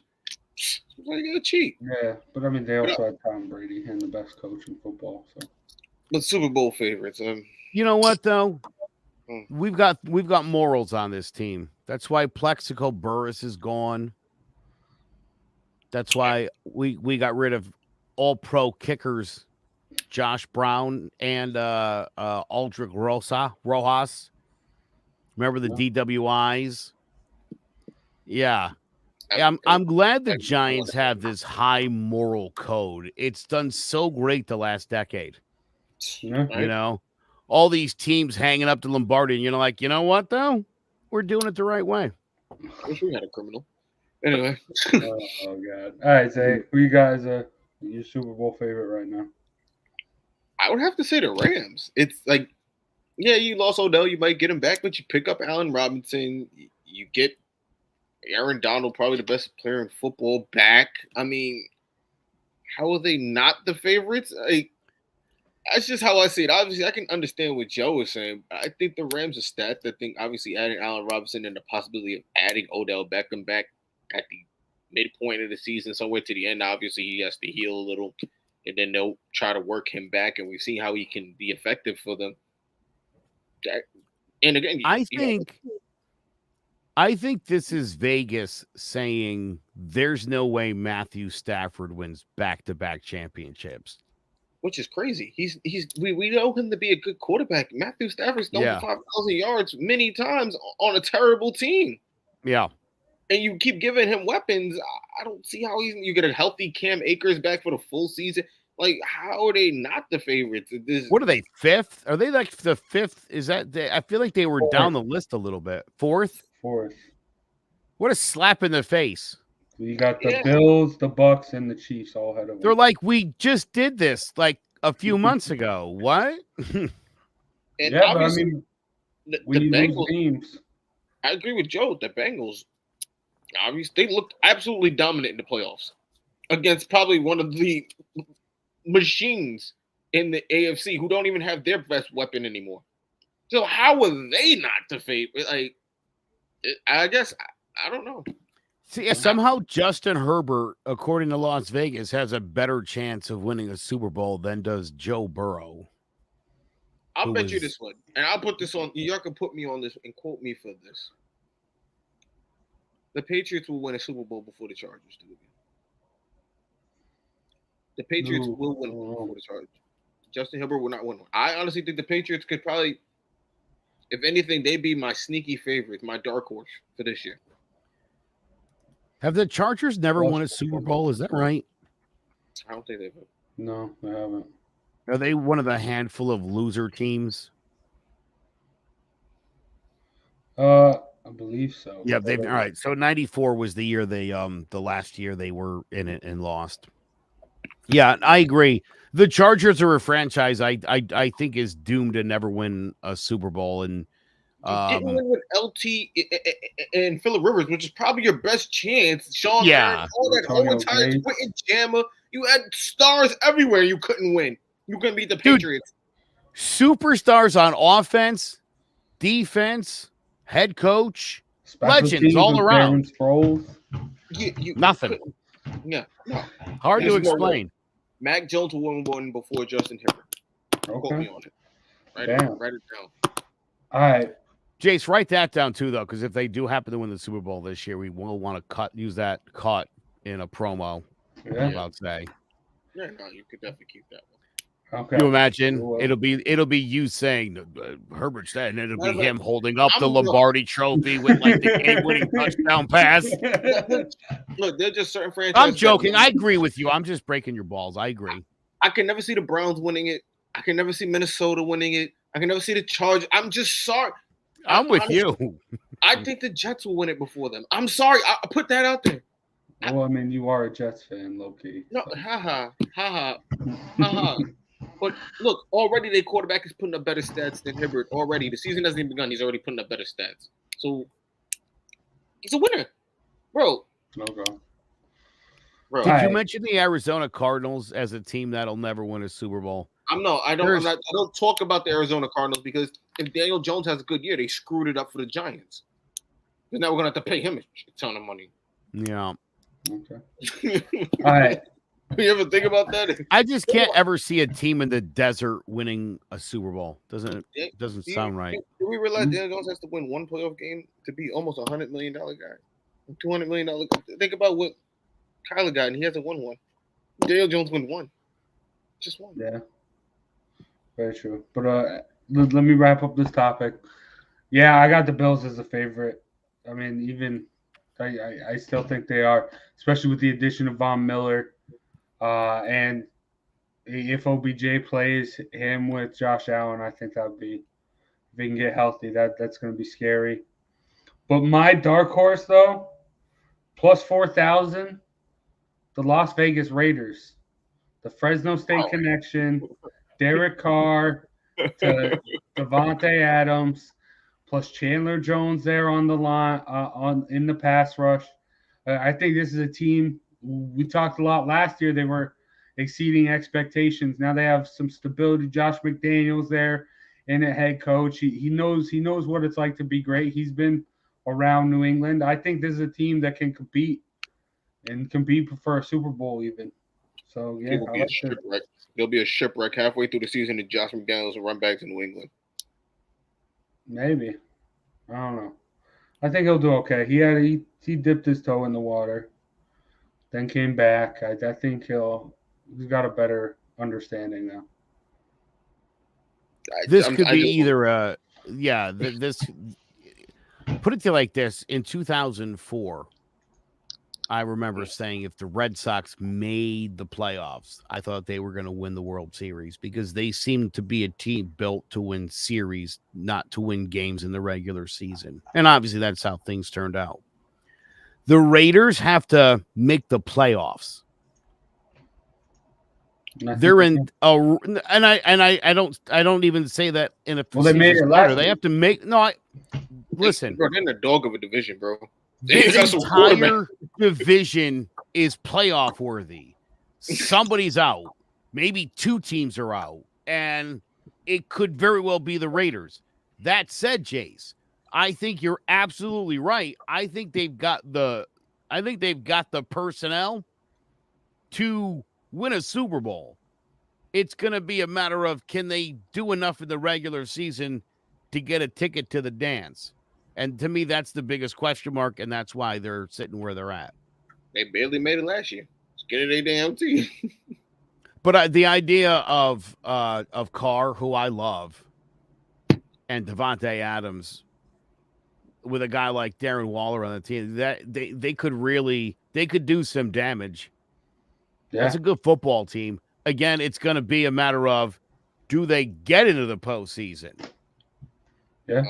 Why you gotta cheat? Yeah, but I mean, they also had Tom Brady and the best coach in football. So, But Super Bowl favorites. You know what though? Hmm. We've got morals on this team. That's why Plexico Burris is gone. That's why we got rid of all pro kickers, Josh Brown and Aldrich Rojas. Remember the DWIs? Yeah. I'm glad the Giants have this high moral code. It's done so great the last decade. yeah. You know, all these teams hanging up to Lombardi, and you're like, you know what though? We're doing it the right way. Wish we had a criminal. Anyway. Oh God! All right, Zay, who you guys your Super Bowl favorite right now? I would have to say the Rams. It's like, yeah, you lost Odell, you might get him back, but you pick up Allen Robinson, you get Aaron Donald, probably the best player in football, back. I mean, how are they not the favorites? That's just how I see it. Obviously, I can understand what Joe was saying. I think the Rams are stacked. I think obviously adding Allen Robinson and the possibility of adding Odell Beckham back at the midpoint of the season, somewhere to the end. Obviously, he has to heal a little, and then they'll try to work him back, and we see how he can be effective for them. And again, I think this is Vegas saying there's no way Matthew Stafford wins back-to-back championships. Which is crazy. We know him to be a good quarterback. Matthew Stafford's thrown for 5,000 yards many times on a terrible team. Yeah. And you keep giving him weapons. I don't see how you get a healthy Cam Akers back for the full season. Like, how are they not the favorites? What are they, fifth? Are they like the fifth? Is that I feel like they were down the list a little bit. Fourth? What a slap in the face. You got the Bills, the Bucks, and the Chiefs all ahead of them. They're like, we just did this like a few months ago. What? Yeah, but I mean, the Bengals teams. I agree with Joe. The Bengals, obviously, they looked absolutely dominant in the playoffs against probably one of the machines in the AFC who don't even have their best weapon anymore. So how are they not the favorite? Like, I guess I don't know. See, somehow Justin Herbert, according to Las Vegas, has a better chance of winning a Super Bowl than does Joe Burrow. I'll bet you this one, and I'll put this on. Y'all can put me on this and quote me for this. The Patriots will win a Super Bowl before the Chargers do again. The Patriots will win before the Chargers. Justin Herbert will not win one. I honestly think the Patriots could probably, if anything, they'd be my sneaky favorite, my dark horse for this year. Have the Chargers never won a Super Bowl? Is that right? I don't think they've. No, they haven't. Are they one of the handful of loser teams? I believe so. Yeah, they've all right. So 94 was the year they the last year they were in it and lost. Yeah, I agree. The Chargers are a franchise I think is doomed to never win a Super Bowl. And didn't win with LT and Phillip Rivers, which is probably your best chance. Sean, Aaron, all that whole entire Quentin Jammer. You had stars everywhere. You couldn't win. You couldn't beat the Patriots. Superstars on offense, defense, head coach, legends all around. Nothing. Yeah, no. Hard to explain. Mac Jones will win one before Justin Herbert. Quote me on it. Write it down. All right. Jace, write that down too, though, because if they do happen to win the Super Bowl this year, we will want to use that cut in a promo. Yeah. About say. Yeah, no, you could definitely keep that one. Okay. You imagine it'll be you saying Herbert said, and it'll be him holding up the Lombardi Trophy with like the game-winning touchdown pass. Look, they're just certain franchises. I'm joking. I agree with you. I'm just breaking your balls. I agree. I can never see the Browns winning it. I can never see Minnesota winning it. I can never see the Chargers. I'm just sorry. I'm with you. I think the Jets will win it before them. I'm sorry. I put that out there. Well, I mean, you are a Jets fan, low-key. No, ha. But look, already their quarterback is putting up better stats than Herbert. Already, the season hasn't even begun. He's already putting up better stats. So he's a winner, bro. Okay. Did you mention the Arizona Cardinals as a team that'll never win a Super Bowl? I don't talk about the Arizona Cardinals because if Daniel Jones has a good year, they screwed it up for the Giants. Because now we're gonna have to pay him a ton of money. Yeah. Okay. All right. You ever think about that? I just can't ever see a team in the desert winning a Super Bowl. Doesn't sound right. Do we realize Daniel Jones has to win one playoff game to be almost $100 million guy? $200 million. Think about what Kyler got, and he hasn't won one. Daniel Jones won one. Just one. Yeah. Very true. But let me wrap up this topic. Yeah, I got the Bills as a favorite. I mean, even I still think they are, especially with the addition of Von Miller. And if OBJ plays him with Josh Allen, I think that would be, if they can get healthy, that's going to be scary. But my dark horse, though, plus 4,000, the Las Vegas Raiders, the Fresno State connection, Derek Carr to Devontae Adams, plus Chandler Jones there on the line in the pass rush. I think this is a team. We talked a lot last year. They were exceeding expectations. Now they have some stability. Josh McDaniels there and a head coach. He knows what it's like to be great. He's been around New England. I think this is a team that can compete for a Super Bowl even. So yeah, There'll be a shipwreck halfway through the season if Josh McDaniels will run back to New England. Maybe. I don't know. I think he'll do okay. He dipped his toe in the water, then came back. I think he's got a better understanding now. This could be either this put it to you like this. In 2004, I remember saying if the Red Sox made the playoffs, I thought they were going to win the World Series because they seemed to be a team built to win series, not to win games in the regular season. And obviously that's how things turned out. The Raiders have to make the playoffs. They're in I don't even say that in a they made it last. They have to make listen. They're in the dog of a division, bro. This entire division is playoff worthy. Somebody's out. Maybe two teams are out. And it could very well be the Raiders. That said, Jace, I think you're absolutely right. I think they've got the personnel to win a Super Bowl. It's going to be a matter of can they do enough in the regular season to get a ticket to the dance? And to me, that's the biggest question mark, and that's why they're sitting where they're at. They barely made it last year. Just get it a damn team. But the idea of Carr, who I love, and Devontae Adams, with a guy like Darren Waller on the team, that they could do some damage. Yeah. That's a good football team. Again, it's going to be a matter of do they get into the postseason? Yeah.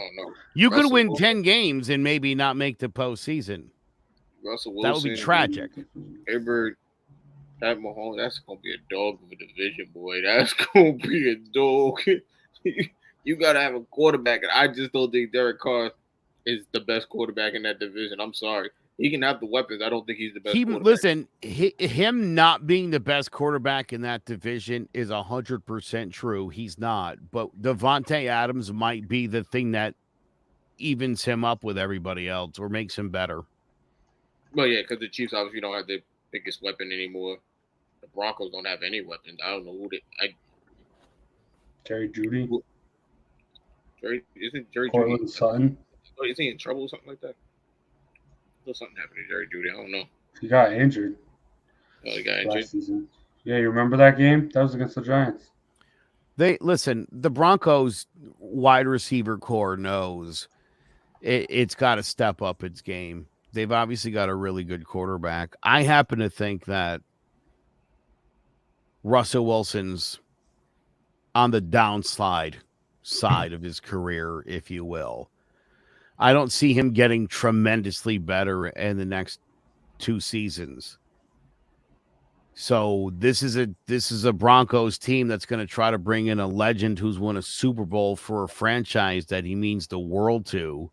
You could win 10 games and maybe not make the postseason. Russell Wilson. That would be tragic. Herbert, Pat Mahomes, that's going to be a dog of a division, boy. That's going to be a dog. You got to have a quarterback, and I just don't think Derek Carr is the best quarterback in that division. I'm sorry. He can have the weapons. I don't think he's the best quarterback. Listen, him not being the best quarterback in that division is 100% true. He's not. But Devontae Adams might be the thing that evens him up with everybody else or makes him better. Well, yeah, because the Chiefs obviously don't have the biggest weapon anymore. The Broncos don't have any weapons. I don't know who Jerry Jeudy? Isn't Jerry Cortland Jeudy? Sutton? Is he in trouble or something like that? Something happened to Jerry Jeudy. I don't know. He got injured. Oh, he got injured. Last season. Yeah, you remember that game? That was against the Giants. The Broncos wide receiver core knows it's got to step up its game. They've obviously got a really good quarterback. I happen to think that Russell Wilson's on the downslide side of his career, if you will. I don't see him getting tremendously better in the next 2 seasons. So this is a Broncos team that's going to try to bring in a legend who's won a Super Bowl for a franchise that he means the world to.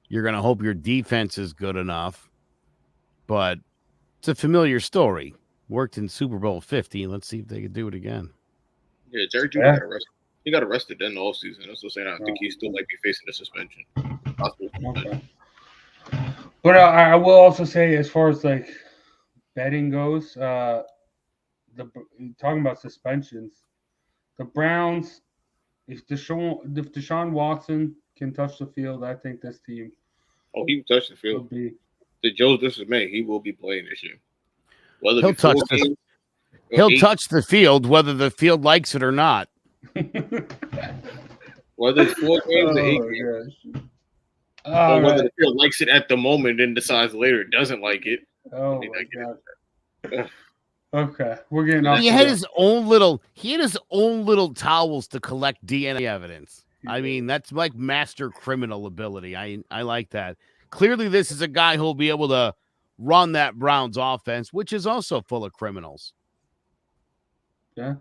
You're going to hope your defense is good enough, but it's a familiar story. Worked in Super Bowl 50. Let's see if they can do it again. Yeah, Jerry Judy got arrested. He got arrested in the offseason. That's what I'm saying. I think he still might be facing a suspension. Okay. But I will also say, as far as like betting goes, talking about suspensions, the Browns, if Deshaun Watson can touch the field, I think this team. Oh, he touched the field. The Joe's dismay, he will be playing this year. Whether he'll touch the field, whether the field likes it or not. Whether it's 4 games or 8 games. Or whether the field likes it at the moment and decides later it doesn't like it. Oh my God. Okay, we're getting off. He had his own little towels to collect DNA evidence. I mean, that's like master criminal ability. I like that. Clearly, this is a guy who'll be able to run that Browns offense, which is also full of criminals. Yeah.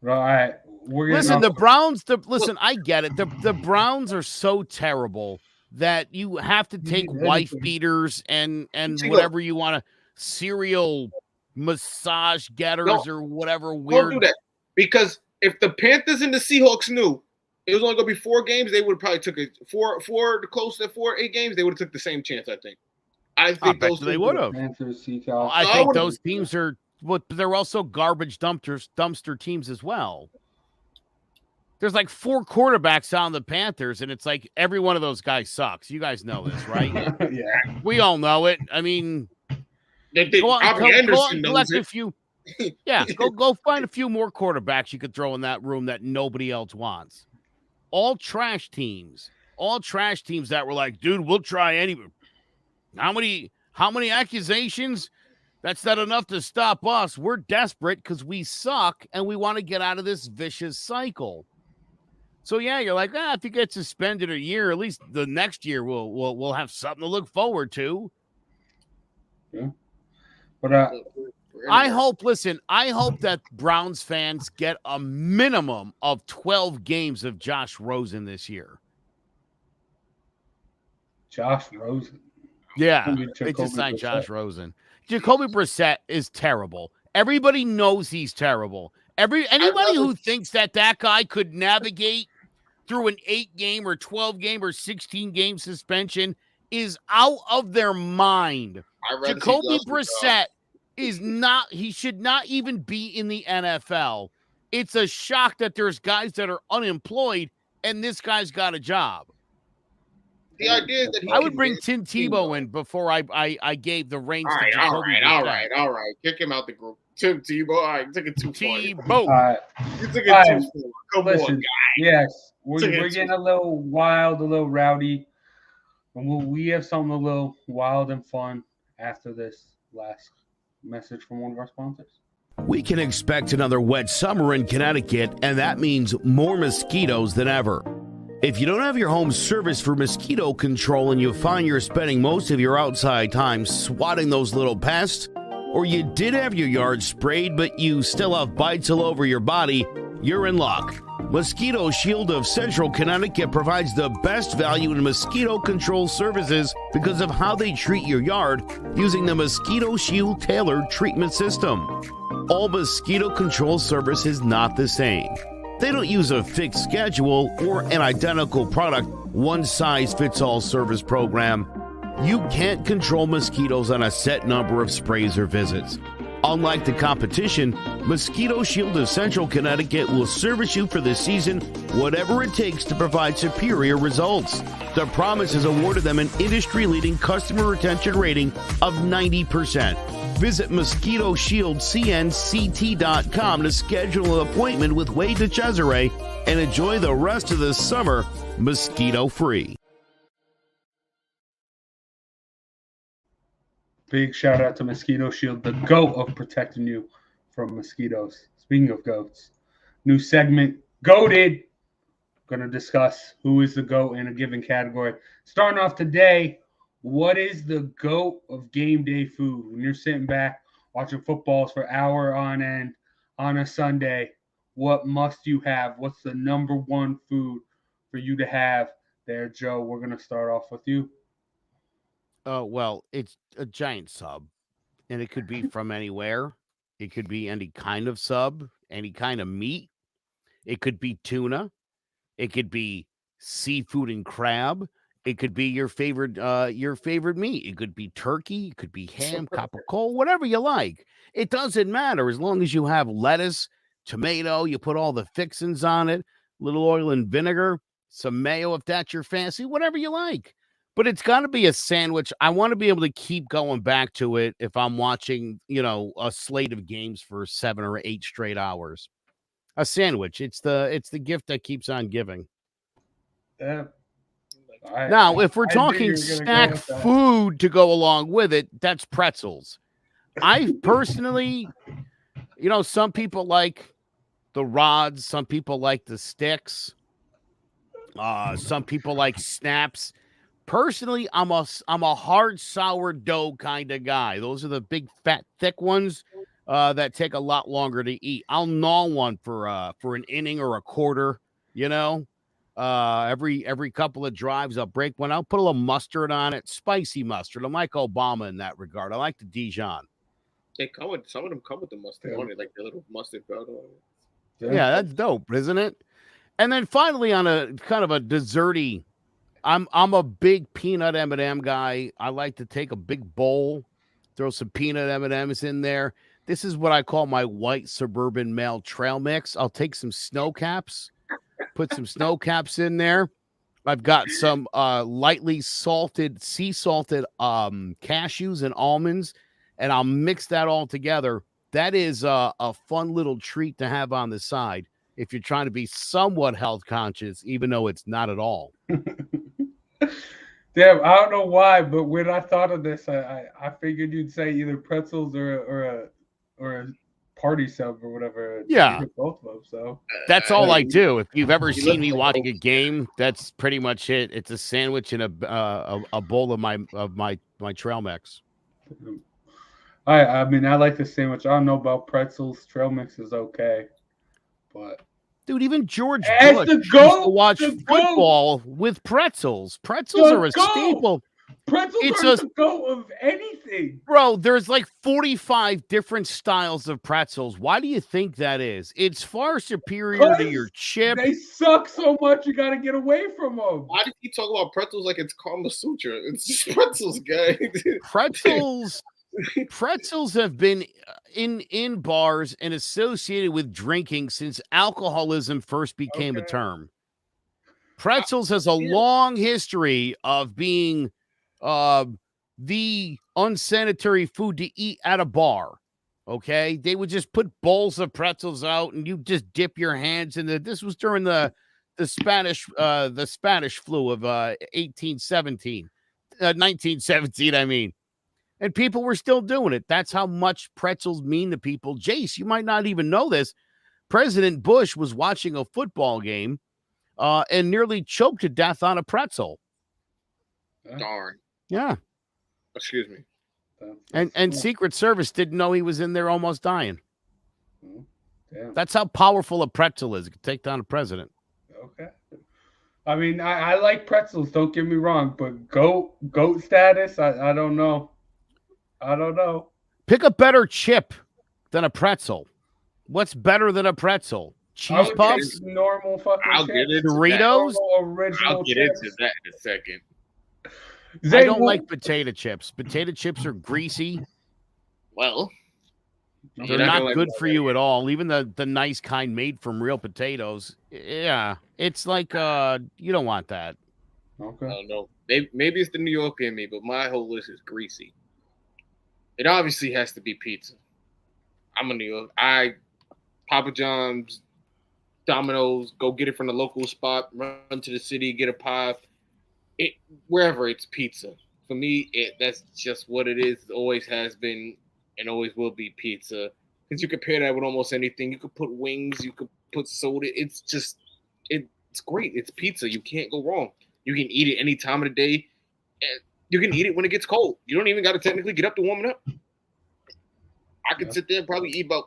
All right. Listen, the Browns. I get it. The Browns are so terrible that you have to take wife beaters and whatever you want to serial massage getters or whatever weird. Don't do that, because if the Panthers and the Seahawks knew it was only going to be 4 games, they would have probably took it close to 8 games. They would have took the same chance. I think they would have. I think those teams are, but they're also garbage dumpster teams as well. There's like 4 quarterbacks on the Panthers, and it's like every one of those guys sucks. You guys know this, right? Yeah, we all know it. I mean, go find a few more quarterbacks you could throw in that room that nobody else wants. All trash teams that were like, dude, we'll try anything. How many accusations? That's not enough to stop us. We're desperate because we suck and we want to get out of this vicious cycle. So yeah, you're like, if you get suspended a year, at least the next year we'll have something to look forward to. Yeah. But I hope that Browns fans get a minimum of 12 games of Josh Rosen this year. Josh Rosen. Yeah, they just signed Josh Rosen. Jacoby Brissett is terrible. Everybody knows he's terrible. Anybody who thinks that guy could navigate through an 8-game or 12-game or 16-game suspension is out of their mind. Jacoby Brissett he should not even be in the NFL. It's a shock that there's guys that are unemployed and this guy's got a job. The idea is that I would bring Tim Tebow in before I gave the reins to Jacoby Brissett. All right. Kick him out the group. Tim Tebow. All right, you took it too far. Tebow. You took it too far. Come on, guy. Yes, we're getting a little wild, a little rowdy. And we have something a little wild and fun after this last message from one of our sponsors. We can expect another wet summer in Connecticut, and that means more mosquitoes than ever. If you don't have your home serviced for mosquito control and you find you're spending most of your outside time swatting those little pests, or you did have your yard sprayed but you still have bites all over your body, you're in luck. Mosquito Shield of Central Connecticut provides the best value in mosquito control services because of how they treat your yard using the Mosquito Shield tailored treatment system. All mosquito control service is not the same. They don't use a fixed schedule or an identical product, one-size-fits-all service program. You can't control mosquitoes on a set number of sprays or visits. Unlike the competition, Mosquito Shield of Central Connecticut will service you for the season, whatever it takes to provide superior results. The promise has awarded them an industry-leading customer retention rating of 90%. Visit MosquitoShieldCNCT.com to schedule an appointment with Wade DeCesare and enjoy the rest of the summer mosquito-free. Big shout out to Mosquito Shield, the goat of protecting you from mosquitoes. Speaking of goats, new segment, Goated. Going to discuss who is the goat in a given category. Starting off today, what is the goat of game day food? When you're sitting back watching footballs for hour on end on a Sunday, what must you have? What's the number one food for you to have there, Joe? We're going to start off with you. Oh, well, it's a giant sub, and it could be from anywhere. It could be any kind of sub, any kind of meat. It could be tuna. It could be seafood and crab. It could be your favorite meat. It could be turkey. It could be ham, copper coal, whatever you like. It doesn't matter as long as you have lettuce, tomato. You put all the fixings on it, little oil and vinegar, some mayo if that's your fancy, whatever you like. But it's got to be a sandwich. I want to be able to keep going back to it if I'm watching, a slate of games for 7 or 8 straight hours. A sandwich. It's the gift that keeps on giving. Yeah. Now, if we're I knew talking you were gonna go snack with that. food to go along with it, that's pretzels. I personally, some people like the rods, some people like the sticks, some people like snaps. Personally, I'm a hard sourdough kind of guy. Those are the big, fat, thick ones that take a lot longer to eat. I'll gnaw one for an inning or a quarter. Every couple of drives, I'll break one. I'll put a little mustard on it, spicy mustard. I'm like Obama in that regard. I like the Dijon. Some of them come with the mustard on it, like the little mustard powder on it. Yeah, that's dope, isn't it? And then finally, on a kind of a desserty, I'm a big peanut M&M guy. I like to take a big bowl, throw some peanut M&Ms in there. This is what I call my white suburban male trail mix. I'll take some snow caps, put some snow caps in there. I've got some lightly sea salted cashews and almonds, and I'll mix that all together. That is a fun little treat to have on the side if you're trying to be somewhat health conscious, even though it's not at all. Damn, I don't know why, but when I thought of this, I figured you'd say either pretzels or a party sub or whatever. Yeah, both of them. So that's all I do. If you've ever seen me watching a game, that's pretty much it. It's a sandwich and a bowl of my trail mix. I mean, I like the sandwich. I don't know about pretzels. Trail mix is okay, but dude, even George As Bush the used goat, to watch the football with pretzels. Pretzels are a goat. staple. pretzels It's are a- the goat of anything. Bro, there's like 45 different styles of pretzels. Why do you think that is? It's far superior to your chip. They suck so much, you got to get away from them. Why did he talk about pretzels like it's Kama Sutra? It's just pretzels, guy. Pretzels have been in bars and associated with drinking since alcoholism first became a term. Pretzels has a long history of being the unsanitary food to eat at a bar. Okay, they would just put bowls of pretzels out, and you just dip your hands in the. This was during the Spanish flu of 1917. I mean. And people were still doing it. That's how much pretzels mean to people. Jace, you might not even know this. President Bush was watching a football game and nearly choked to death on a pretzel. Darn. Yeah. Excuse me. And Secret Service didn't know he was in there almost dying. Damn. That's how powerful a pretzel is. It can take down a president. Okay. I mean, I like pretzels, don't get me wrong, but goat status, I don't know. I don't know. Pick a better chip than a pretzel. What's better than a pretzel? Cheese puffs? Normal fucking I'll chips. get into Doritos? I'll get into that in a second. I don't like potato chips. Potato chips are greasy. Well, they're not good for you at all. Even the nice kind made from real potatoes. Yeah. It's like you don't want that. Okay. I don't know. Maybe it's the New Yorker in me, but my whole list is greasy. It obviously has to be pizza. I'm a New York. Papa John's, Domino's, go get it from the local spot, run to the city, get a pie. Wherever it's pizza. For me, that's just what it is. It always has been and always will be pizza. Because you compare that with almost anything. You could put wings, you could put soda. It's great. It's pizza. You can't go wrong. You can eat it any time of the day. And you can eat it when it gets cold. You don't even got to technically get up to warm it up. I could sit there and probably eat about,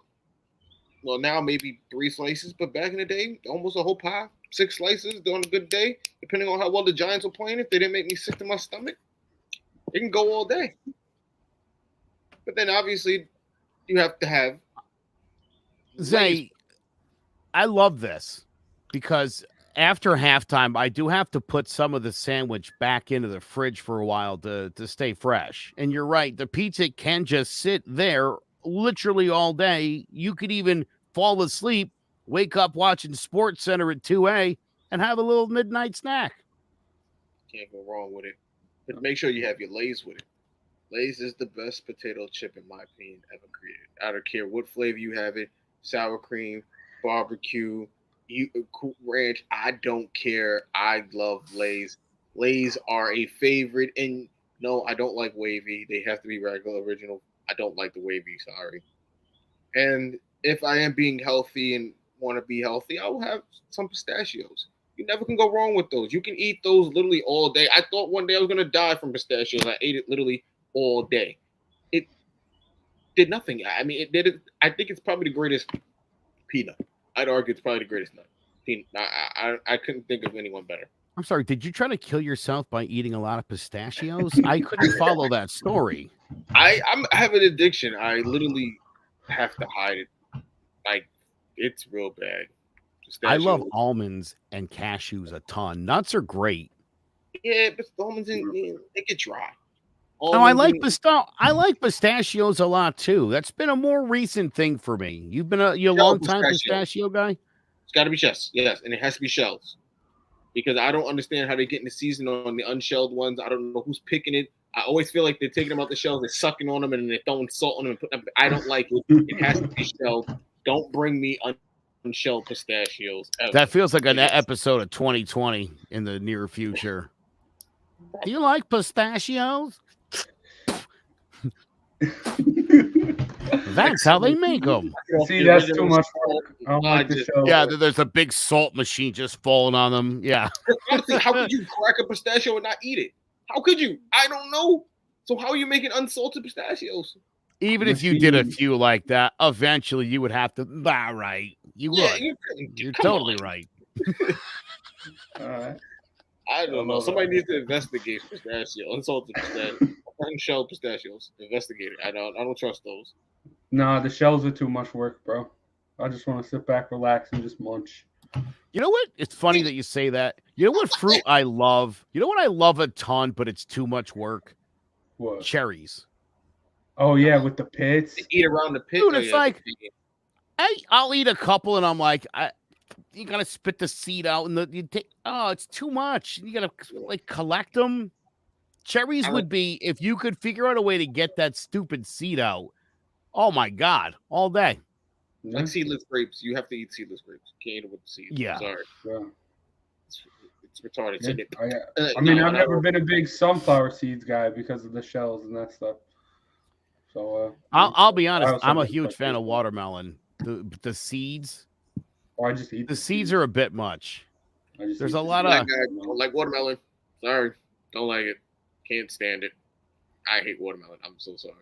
well, now maybe 3 slices, but back in the day, almost a whole pie, 6 slices on a good day, depending on how well the Giants were playing. If they didn't make me sick to my stomach, it can go all day. But then obviously, you have to have. Zay, I love this. because after halftime, I do have to put some of the sandwich back into the fridge for a while to stay fresh. And you're right, the pizza can just sit there literally all day. You could even fall asleep, wake up watching Sports Center at 2A, and have a little midnight snack. Can't go wrong with it. But make sure you have your Lay's with it. Lay's is the best potato chip, in my opinion, ever created. I don't care what flavor you have it, sour cream, barbecue, ranch. I don't care. I love Lay's. Lay's are a favorite. And no, I don't like wavy. They have to be regular, original. I don't like the wavy, sorry. And if I am being healthy and want to be healthy, I will have some pistachios. You never can go wrong with those. You can eat those literally all day. I thought one day I was going to die from pistachios. I ate it literally all day. It did nothing. I mean, it did it. I think it's probably the greatest peanut. I'd argue it's probably the greatest nut. Peanut. I couldn't think of anyone better. I'm sorry, did you try to kill yourself by eating a lot of pistachios? I couldn't follow that story. I have an addiction. I literally have to hide it. Like, it's real bad. I love almonds and cashews a ton. Nuts are great. Yeah, but the almonds they get dry. No, I like pistachios a lot too. That's been a more recent thing for me. You've been a long time pistachio guy. It's got to be yes, and it has to be shells, because I don't understand how they get in the season on the unshelled ones. I don't know who's picking it. I always feel like they're taking them out the shells, they're sucking on them, and then they're throwing salt on them. And putting them. I don't like it. It has to be shelled. Don't bring me unshelled pistachios ever. That feels like an episode of 2020 in the near future. Do you like pistachios? That's how they make them. See, that's too much work. I don't like the show. Yeah, there's a big salt machine just falling on them. Yeah. Honestly, how could you crack a pistachio and not eat it? How could you? I don't know. So how are you making unsalted pistachios? Even if you did a few like that, eventually you would have to. Right. You would. You're totally right. All right. I don't know. Somebody needs to investigate pistachio, unsalted pistachio, unshelled pistachios. Investigate it. I don't trust those. Nah, the shells are too much work, bro. I just want to sit back, relax, and just munch. You know what? It's funny that you say that. You know what fruit I love? You know what I love a ton, but it's too much work? What? Cherries. Oh, yeah, with the pits. They eat around the pit. Dude, it's like, I'll eat a couple, and I'm like, you gotta spit the seed out, and it's too much. You gotta like collect them. Cherries would be, if you could figure out a way to get that stupid seed out. Oh my God, all day. Like seedless grapes, you have to eat seedless grapes. You can't eat it with the seeds. Yeah, sorry. Yeah. It's retarded. Yeah. I mean, I've never been a big sunflower seeds guy because of the shells and that stuff. So I'll be honest, I'm a huge fan of watermelon. The seeds. I just eat the seeds are a bit much. There's a lot of don't like watermelon. Sorry, don't like it. Can't stand it. I hate watermelon. I'm so sorry.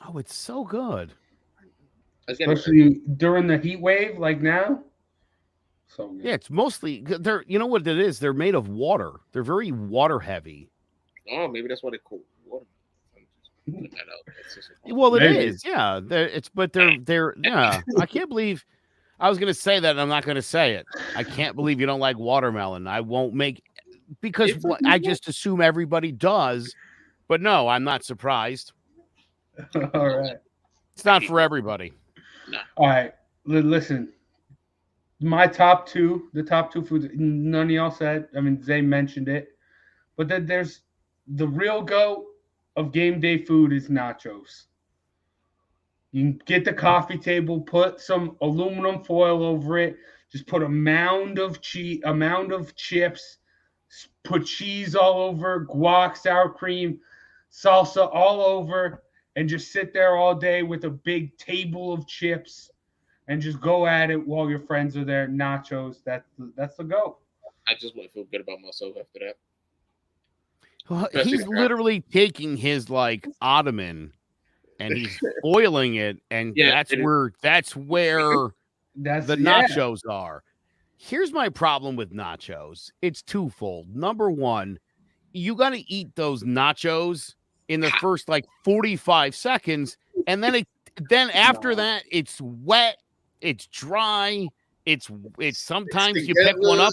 Oh, it's so good. Especially during the heat wave, like now. So good. Yeah, it's mostly they're. You know what it is? They're made of water. They're very water heavy. Oh, maybe that's why they call water. Well, it is. Yeah, they're. Yeah, I can't believe. I was going to say that, and I'm not going to say it. I can't believe you don't like watermelon. I won't make because I just assume everybody does. But no, I'm not surprised. All right. It's not for everybody. No. All right. Listen, the top two foods, none of y'all said. I mean, Zay mentioned it. But then there's the real goat of game day food is nachos. You can get the coffee table, put some aluminum foil over it, just put a mound of chips, put cheese all over, guac, sour cream, salsa all over, and just sit there all day with a big table of chips and just go at it while your friends are there. Nachos, that's the go. I just want to feel good about myself after that. Well, he's literally taking his like ottoman and he's foiling it, and that's where the nachos are. Here's my problem with nachos. It's twofold. Number one, you got to eat those nachos in the first like 45 seconds, and then after that, it's wet, it's dry, It's sometimes you pick one up.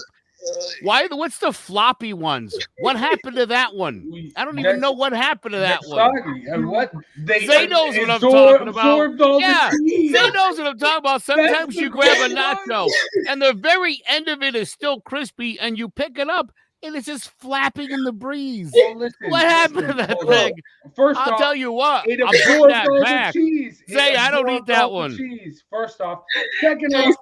What's the floppy ones? What happened to that one? I don't even know what happened to that one. Soggy. And what Zay knows what I'm talking about. Yeah, Zay knows what I'm talking about. Sometimes you grab a nacho and the very end of it is still crispy and you pick it up and it's just flapping in the breeze. Well, listen, What happened to that thing? First I'll off, tell you what. it I'll put absorbs that all back. the cheese. Zay, I don't eat that one. Cheese. First off. Second off,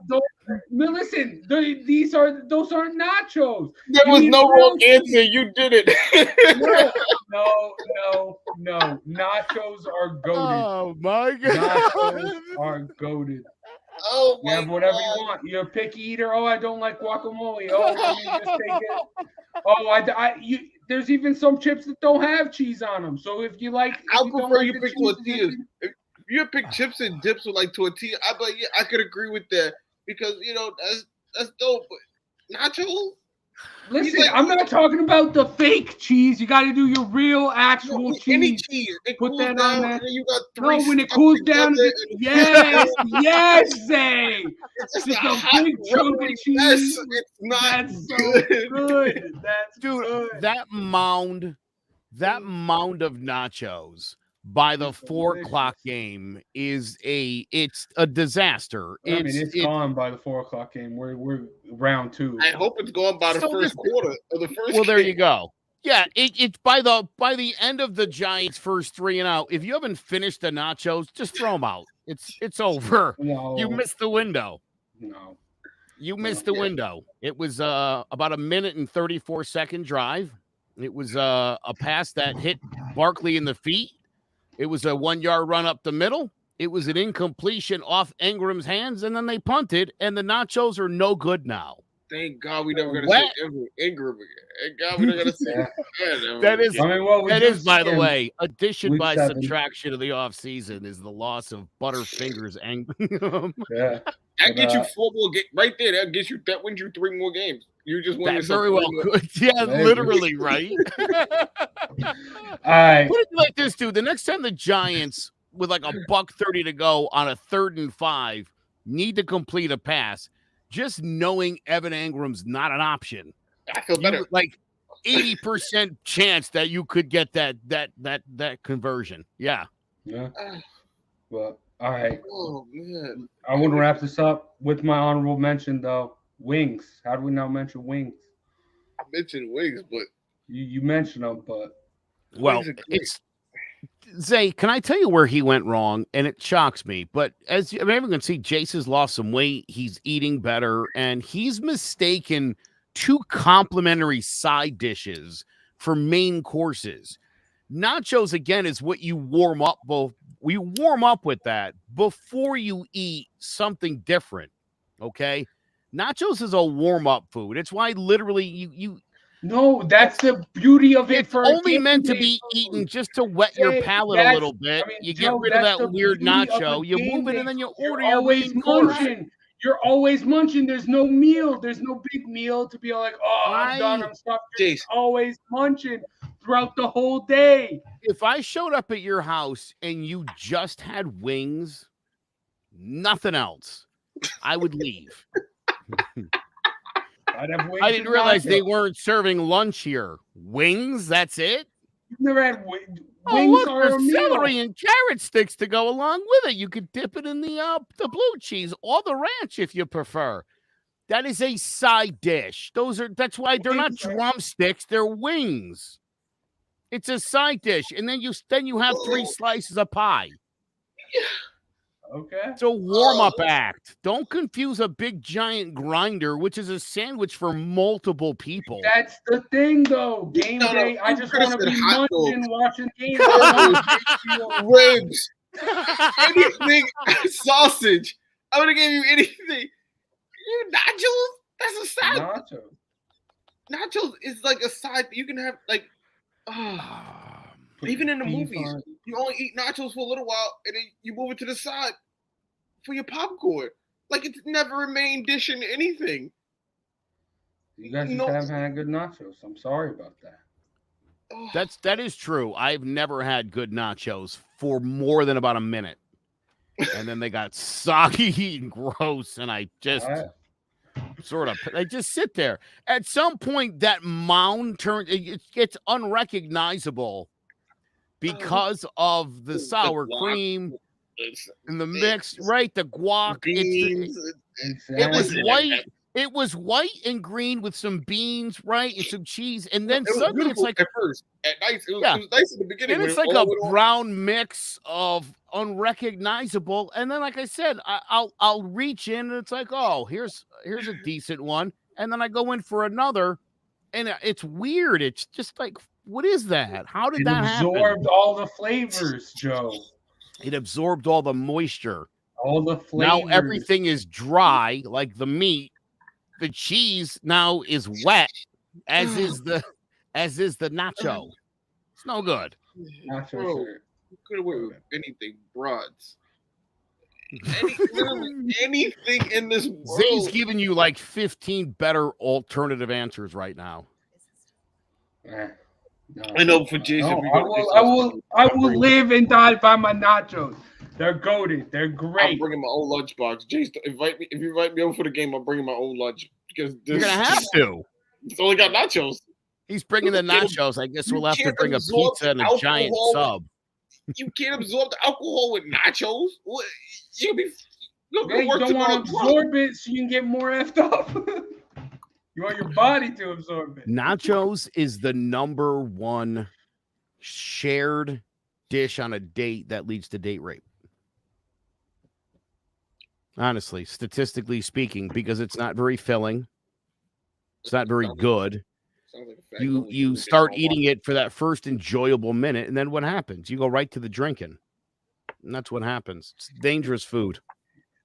listen, those aren't nachos. There was no wrong answer. You did it. No. Nachos are goated. Oh my god. Nachos are goated. Oh my You have whatever God. you want. You're a picky eater. Oh, I don't like guacamole. Oh, can you just take it? Oh, there's even some chips that don't have cheese on them. So if you like, I prefer you pick tortillas. If you pick chips and dips with like tortilla, I'd be like, yeah, I could agree with that because that's dope. But nachos. Listen, I'm not talking about the fake cheese. You got to do your real, actual cheese. Any cheese. It Put cools that down, on there. and then you got three. No, when it stuck cools down, together, yes, Zay. it's Just a a hot big chunk of rubbery cheese. mess. It's not That's so good. good. That's Dude, good. that mound of nachos by the 4 o'clock game it's a disaster. It's gone by the 4 o'clock game. We're round 2. I hope it's going by the first quarter of the first. Well, there game. you go. Yeah, it's by the end of the Giants' first 3 and out. If you haven't finished the nachos, just throw them out. It's over. No, You missed the window. no. You missed the window. It was about a minute and 34-second drive. It was a pass that hit Barkley in the feet. It was a 1-yard run up the middle. It was an incompletion off Ingram's hands, and then they punted, and the nachos are no good now. Thank God we never gonna say Ingram again. Thank God we never gonna say That is, I mean, well, we that just is, by the said way, addition week by 7. subtraction of the offseason is the loss of Butterfingers and Yeah. that gets you 4 more games right there. That wins you 3 more games. You just won that yourself very well 3 more. could. Yeah, Maybe. literally, right? All right. Put it like this, dude. The next time the Giants, with like $1:30 to go on a 3rd and 5, need to complete a pass, just knowing Evan Ingram's not an option, I feel better. like 80% chance that you could get that conversion. Yeah. Yeah. Well, all right. Oh man. I want to wrap this up with my honorable mention, though. Wings. How do we not mention wings? I mentioned wings, but You mentioned them, but Well, wings are great. it's Zay, can I tell you where he went wrong? And it shocks me. But as everyone can see, Jace has lost some weight. He's eating better, and he's mistaken 2 complimentary side dishes for main courses. Nachos, again, is what you warm up. We warm up with that before you eat something different. Okay, nachos is a warm up food. It's why literally you. no, that's the beauty of it. It's For only meant to game be day eaten food. just to wet your Hey, palate a that's- little bit. I mean, You Joe, get rid of that's that the weird beauty of nacho. a You game move it, day and then you food. You're order your always main course. munching. You're always munching. There's no meal. There's no big meal to be like, oh, I'm done. I'm stuffed. You're Jace. always munching throughout the whole day. If I showed up at your house and you just had wings, nothing else, I would leave. I'd have wings I didn't and realize they nachos. weren't serving lunch here. Wings, that's it? You've never had wings. Oh, Wings look, are a there's meal. celery and carrot sticks to go along with it. You could dip it in the blue cheese or the ranch if you prefer. That is a side dish. That's why they're not drumsticks, they're wings. It's a side dish, and then you have 3 slices of pie. Okay. It's a warm-up act. Don't confuse a big giant grinder, which is a sandwich for multiple people. That's the thing, though. Game No, day. I just could've want to said be hot munching, dogs. watching games. Ribs, anything, sausage. I would have gave you anything. You nachos? That's a side. Nachos. Nachos is like a side. You can have like, even in the Beef movies, on- you only eat nachos for a little while, and then you move it to the side for your popcorn. Like it's never a main dish in anything. You guys just No. haven't had good nachos. I'm sorry about that. Oh, That is true. I've never had good nachos for more than about a minute. And then they got soggy and gross, and I just All right. sort of. They just sit there. At some point, that mound turns. It gets unrecognizable because of the sour cream and the mix. Right, the guac. Beans. It was white. It was white and green with some beans, right, and some cheese, and then suddenly it's like at first. At night, it was nice in the beginning. And it's like a brown mix of unrecognizable. And then, like I said, I'll reach in and it's like, oh, here's a decent one, and then I go in for another, and it's weird. It's just like, what is that? How did that happen? It absorbed all the flavors, Joe. It absorbed all the moisture. All the flavors. Now everything is dry, like the meat. The cheese now is wet, as is the nacho. It's no good. Bro, you could have went with anything, broads. Anything in this world. Zay's giving you like 15 better alternative answers right now. No. I know for Jason. No, I will live and die by my nachos. They're goated. They're great. I'm bringing my own lunchbox. Jason, invite me. If you invite me over for the game, I'm bringing my own lunch because you're gonna have to. It's only got nachos. He's bringing the nachos. I guess we'll have to bring a pizza and a giant sub. You can't absorb the alcohol with nachos. You don't want to absorb it so you can get more effed up. You want your body to absorb it. Nachos is the number one shared dish on a date that leads to date rape. Honestly, statistically speaking, because it's not very filling. It's not very good. You start eating it for that first enjoyable minute, and then what happens? You go right to the drinking. And that's what happens. It's dangerous food.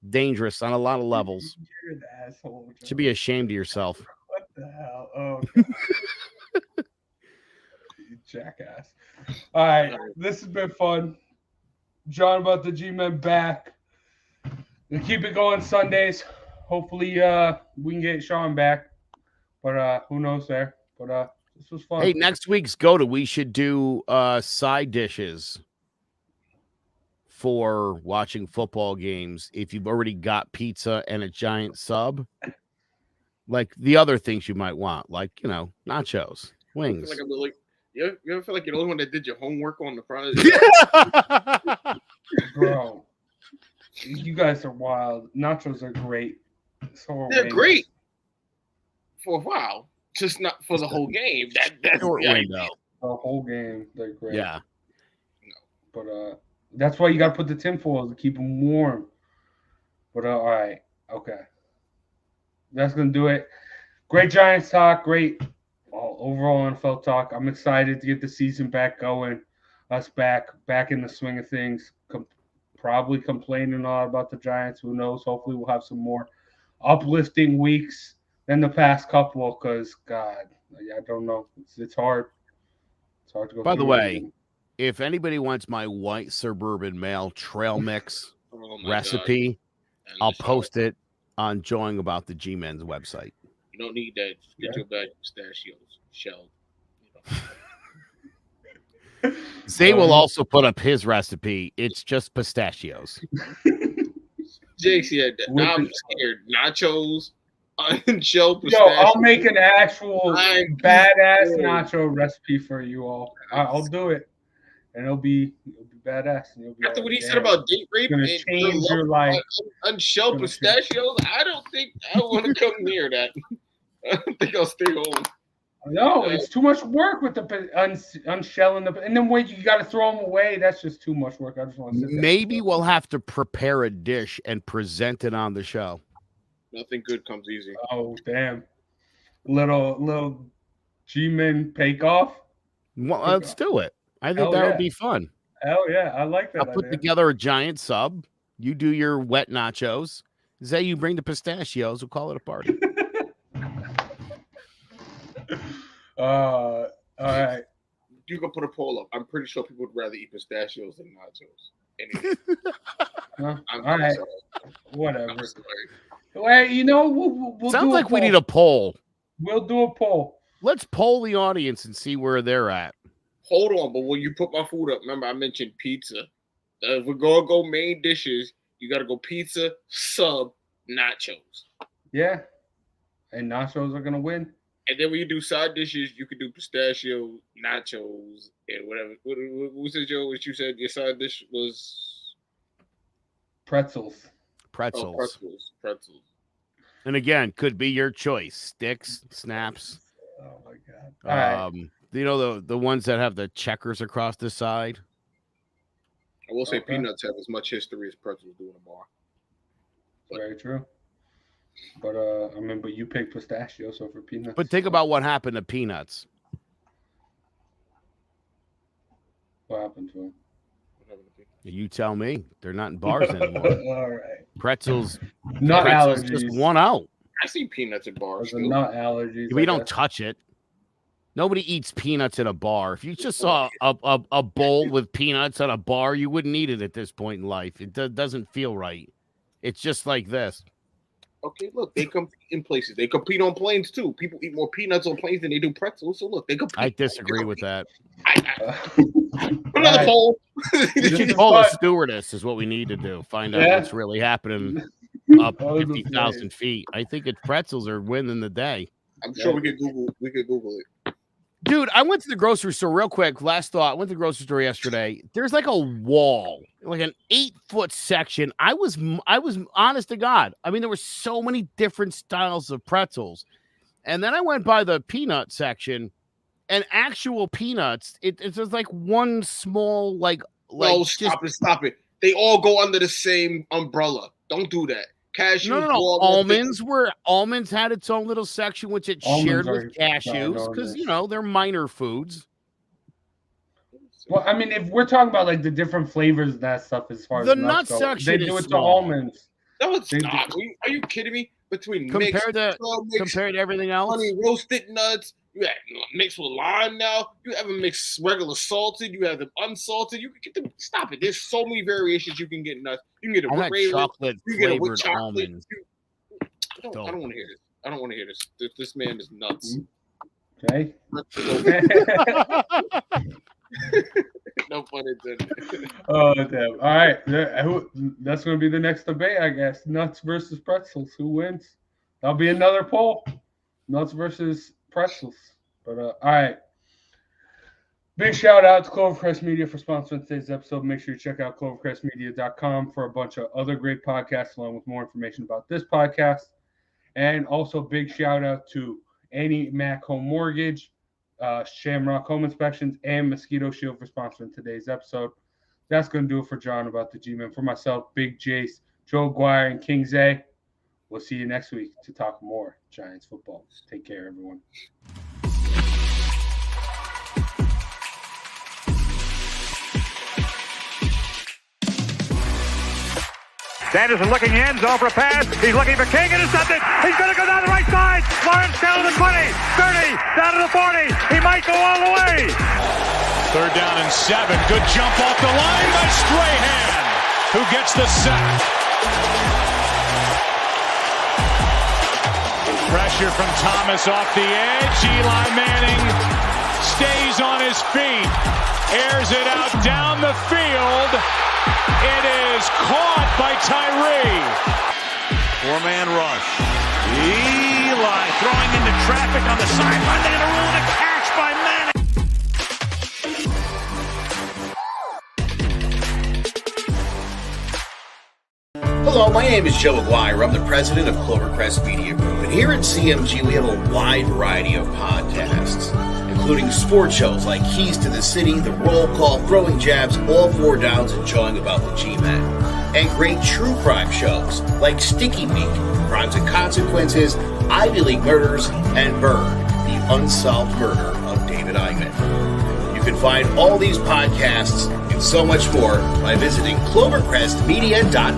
Dangerous on a lot of levels. You're the asshole, Joe. Should be ashamed of yourself. What the hell? Oh, God. You jackass. All right, this has been fun. John about the G-Men back. We keep it going Sundays. Hopefully we can get Sean back. But who knows there. But this was fun. Hey, next week's Go-To, we should do side dishes for watching football games. If you've already got pizza and a giant sub, like the other things you might want, like, nachos, wings. You ever feel like you're the only one that did your homework on the front? Bro, you guys are wild. Nachos are great. So they're great for a while, just not for the whole game. That's short window. The whole game, they're great. Yeah. But that's why you got to put the tinfoil to keep them warm. But all right, okay. That's gonna do it. Great Giants talk. Great overall NFL talk. I'm excited to get the season back going. Us back in the swing of things. Probably complaining a lot about the Giants. Who knows? Hopefully we'll have some more uplifting weeks than the past couple. Because God, I don't know. It's hard. It's hard to go. By the way, if anybody wants my white suburban male trail mix recipe, I'll post it on Joing About the G-Men's website. You don't need that. Get your bag of pistachios shelled. Zay will also put up his recipe. It's just pistachios. Jake said that. Now I'm scared. Nachos, unshelled pistachios. Yo, I'll make an actual badass nacho recipe for you all. I'll do it, and it'll be badass. And after what he said about date rape and change your life, unshelled pistachios, I don't think I want to come near that. I think I'll stay home. No, it's too much work with the unshelling the, and then when you got to throw them away, that's just too much work. I just want to. Maybe we'll have to prepare a dish and present it on the show. Nothing good comes easy. Oh damn! Little G-Men take off. Well, let's do it. I think that would be fun. Hell yeah, I like that. I'll put together a giant sub. You do your wet nachos. Zay, you bring the pistachios. We'll call it a party. All right. You can put a poll up. I'm pretty sure people would rather eat pistachios than nachos. Anyway. All right. Whatever. Well, we'll sounds like we need a poll. We'll do a poll. Let's poll the audience and see where they're at. Hold on, but when you put my food up, remember I mentioned pizza. If we're gonna go main dishes, you gotta go pizza, sub, nachos. Yeah. and nachos are gonna win. And then when you do side dishes, you could do pistachio, nachos, and whatever. What said Joe? What you said your side dish was? Pretzels. Pretzels. Oh, pretzels. And again, could be your choice. Sticks, snaps. Oh my god. All right. You know the ones that have the checkers across the side? I will say peanuts have as much history as pretzels do in a bar. Very true. But but you picked pistachio, so for peanuts. But think about what happened to peanuts. What happened to them? You tell me. They're not in bars anymore. All right. Pretzels. Nut allergies. Just won out. I see peanuts in bars. Nut allergies. We don't touch it. Nobody eats peanuts in a bar. If you just saw a bowl with peanuts at a bar, you wouldn't eat it at this point in life. It doesn't feel right. It's just like this. Okay, look, they compete in places. They compete on planes too. People eat more peanuts on planes than they do pretzels. So look, they compete. I disagree with that. Another poll. You should call a stewardess is what we need to do. Find out what's really happening up 50,000 feet. I think it's pretzels are winning the day. I'm sure we could Google it. Dude, I went to the grocery store real quick. Last thought. I went to the grocery store yesterday. There's like a wall, like an 8-foot section. I was honest to God. I mean, there were so many different styles of pretzels. And then I went by the peanut section, and actual peanuts. It's just like one small No, stop it. They all go under the same umbrella. Don't do that. Cashews. No. Almonds had its own little section, which it shared with cashews because they're minor foods. Well, I mean, if we're talking about like the different flavors of that stuff, as far as the nut section, they do it to almonds. No, it's not. Are you kidding me? Between compared to everything else, honey roasted nuts. You have mixed with lime now. You have them mixed regular salted. You have them unsalted. You can get them. Stop it. There's so many variations you can get nuts. You can get a with chocolate flavored chocolate. almonds. I don't want to hear this. I don't want to hear this. This man is nuts. Okay. No pun intended. Oh damn! All right, that's going to be the next debate, I guess. Nuts versus pretzels. Who wins? That'll be another poll. Nuts versus pretzels. But all right. Big shout out to Clovercrest Media for sponsoring today's episode. Make sure you check out clovercrestmedia.com for a bunch of other great podcasts along with more information about this podcast. And also big shout out to Annie Mac Home Mortgage, Shamrock Home Inspections, and Mosquito Shield for sponsoring today's episode. That's going to do it for John about the G-Men. For myself, Big Jace, Joe Guire, and King Zay. We'll see you next week to talk more Giants football. Take care, everyone. Sanderson looking in, zone for a pass. He's looking for King, intercepted. He's going to go down the right side. Lawrence down to the 20, 30, down to the 40. He might go all the way. 3rd down and 7. Good jump off the line by Strahan, who gets the sack. Pressure from Thomas off the edge. Eli Manning stays on his feet. Airs it out down the field. It is caught by Tyree. 4-man rush. Eli throwing into traffic on the sideline. They're going to rule it a catch by Manning. Hello, my name is Joe Aguirre. I'm the president of Clovercrest Media Group. And here at CMG, we have a wide variety of podcasts, including sports shows like Keys to the City, The Roll Call, Throwing Jabs, All 4 Downs, and Jawing About the G-Men. And great true crime shows like Stinky Week, Crimes and Consequences, Ivy League Murders, and Bird, the unsolved murder of David Eichmann. You can find all these podcasts and so much more by visiting clovercrestmedia.com.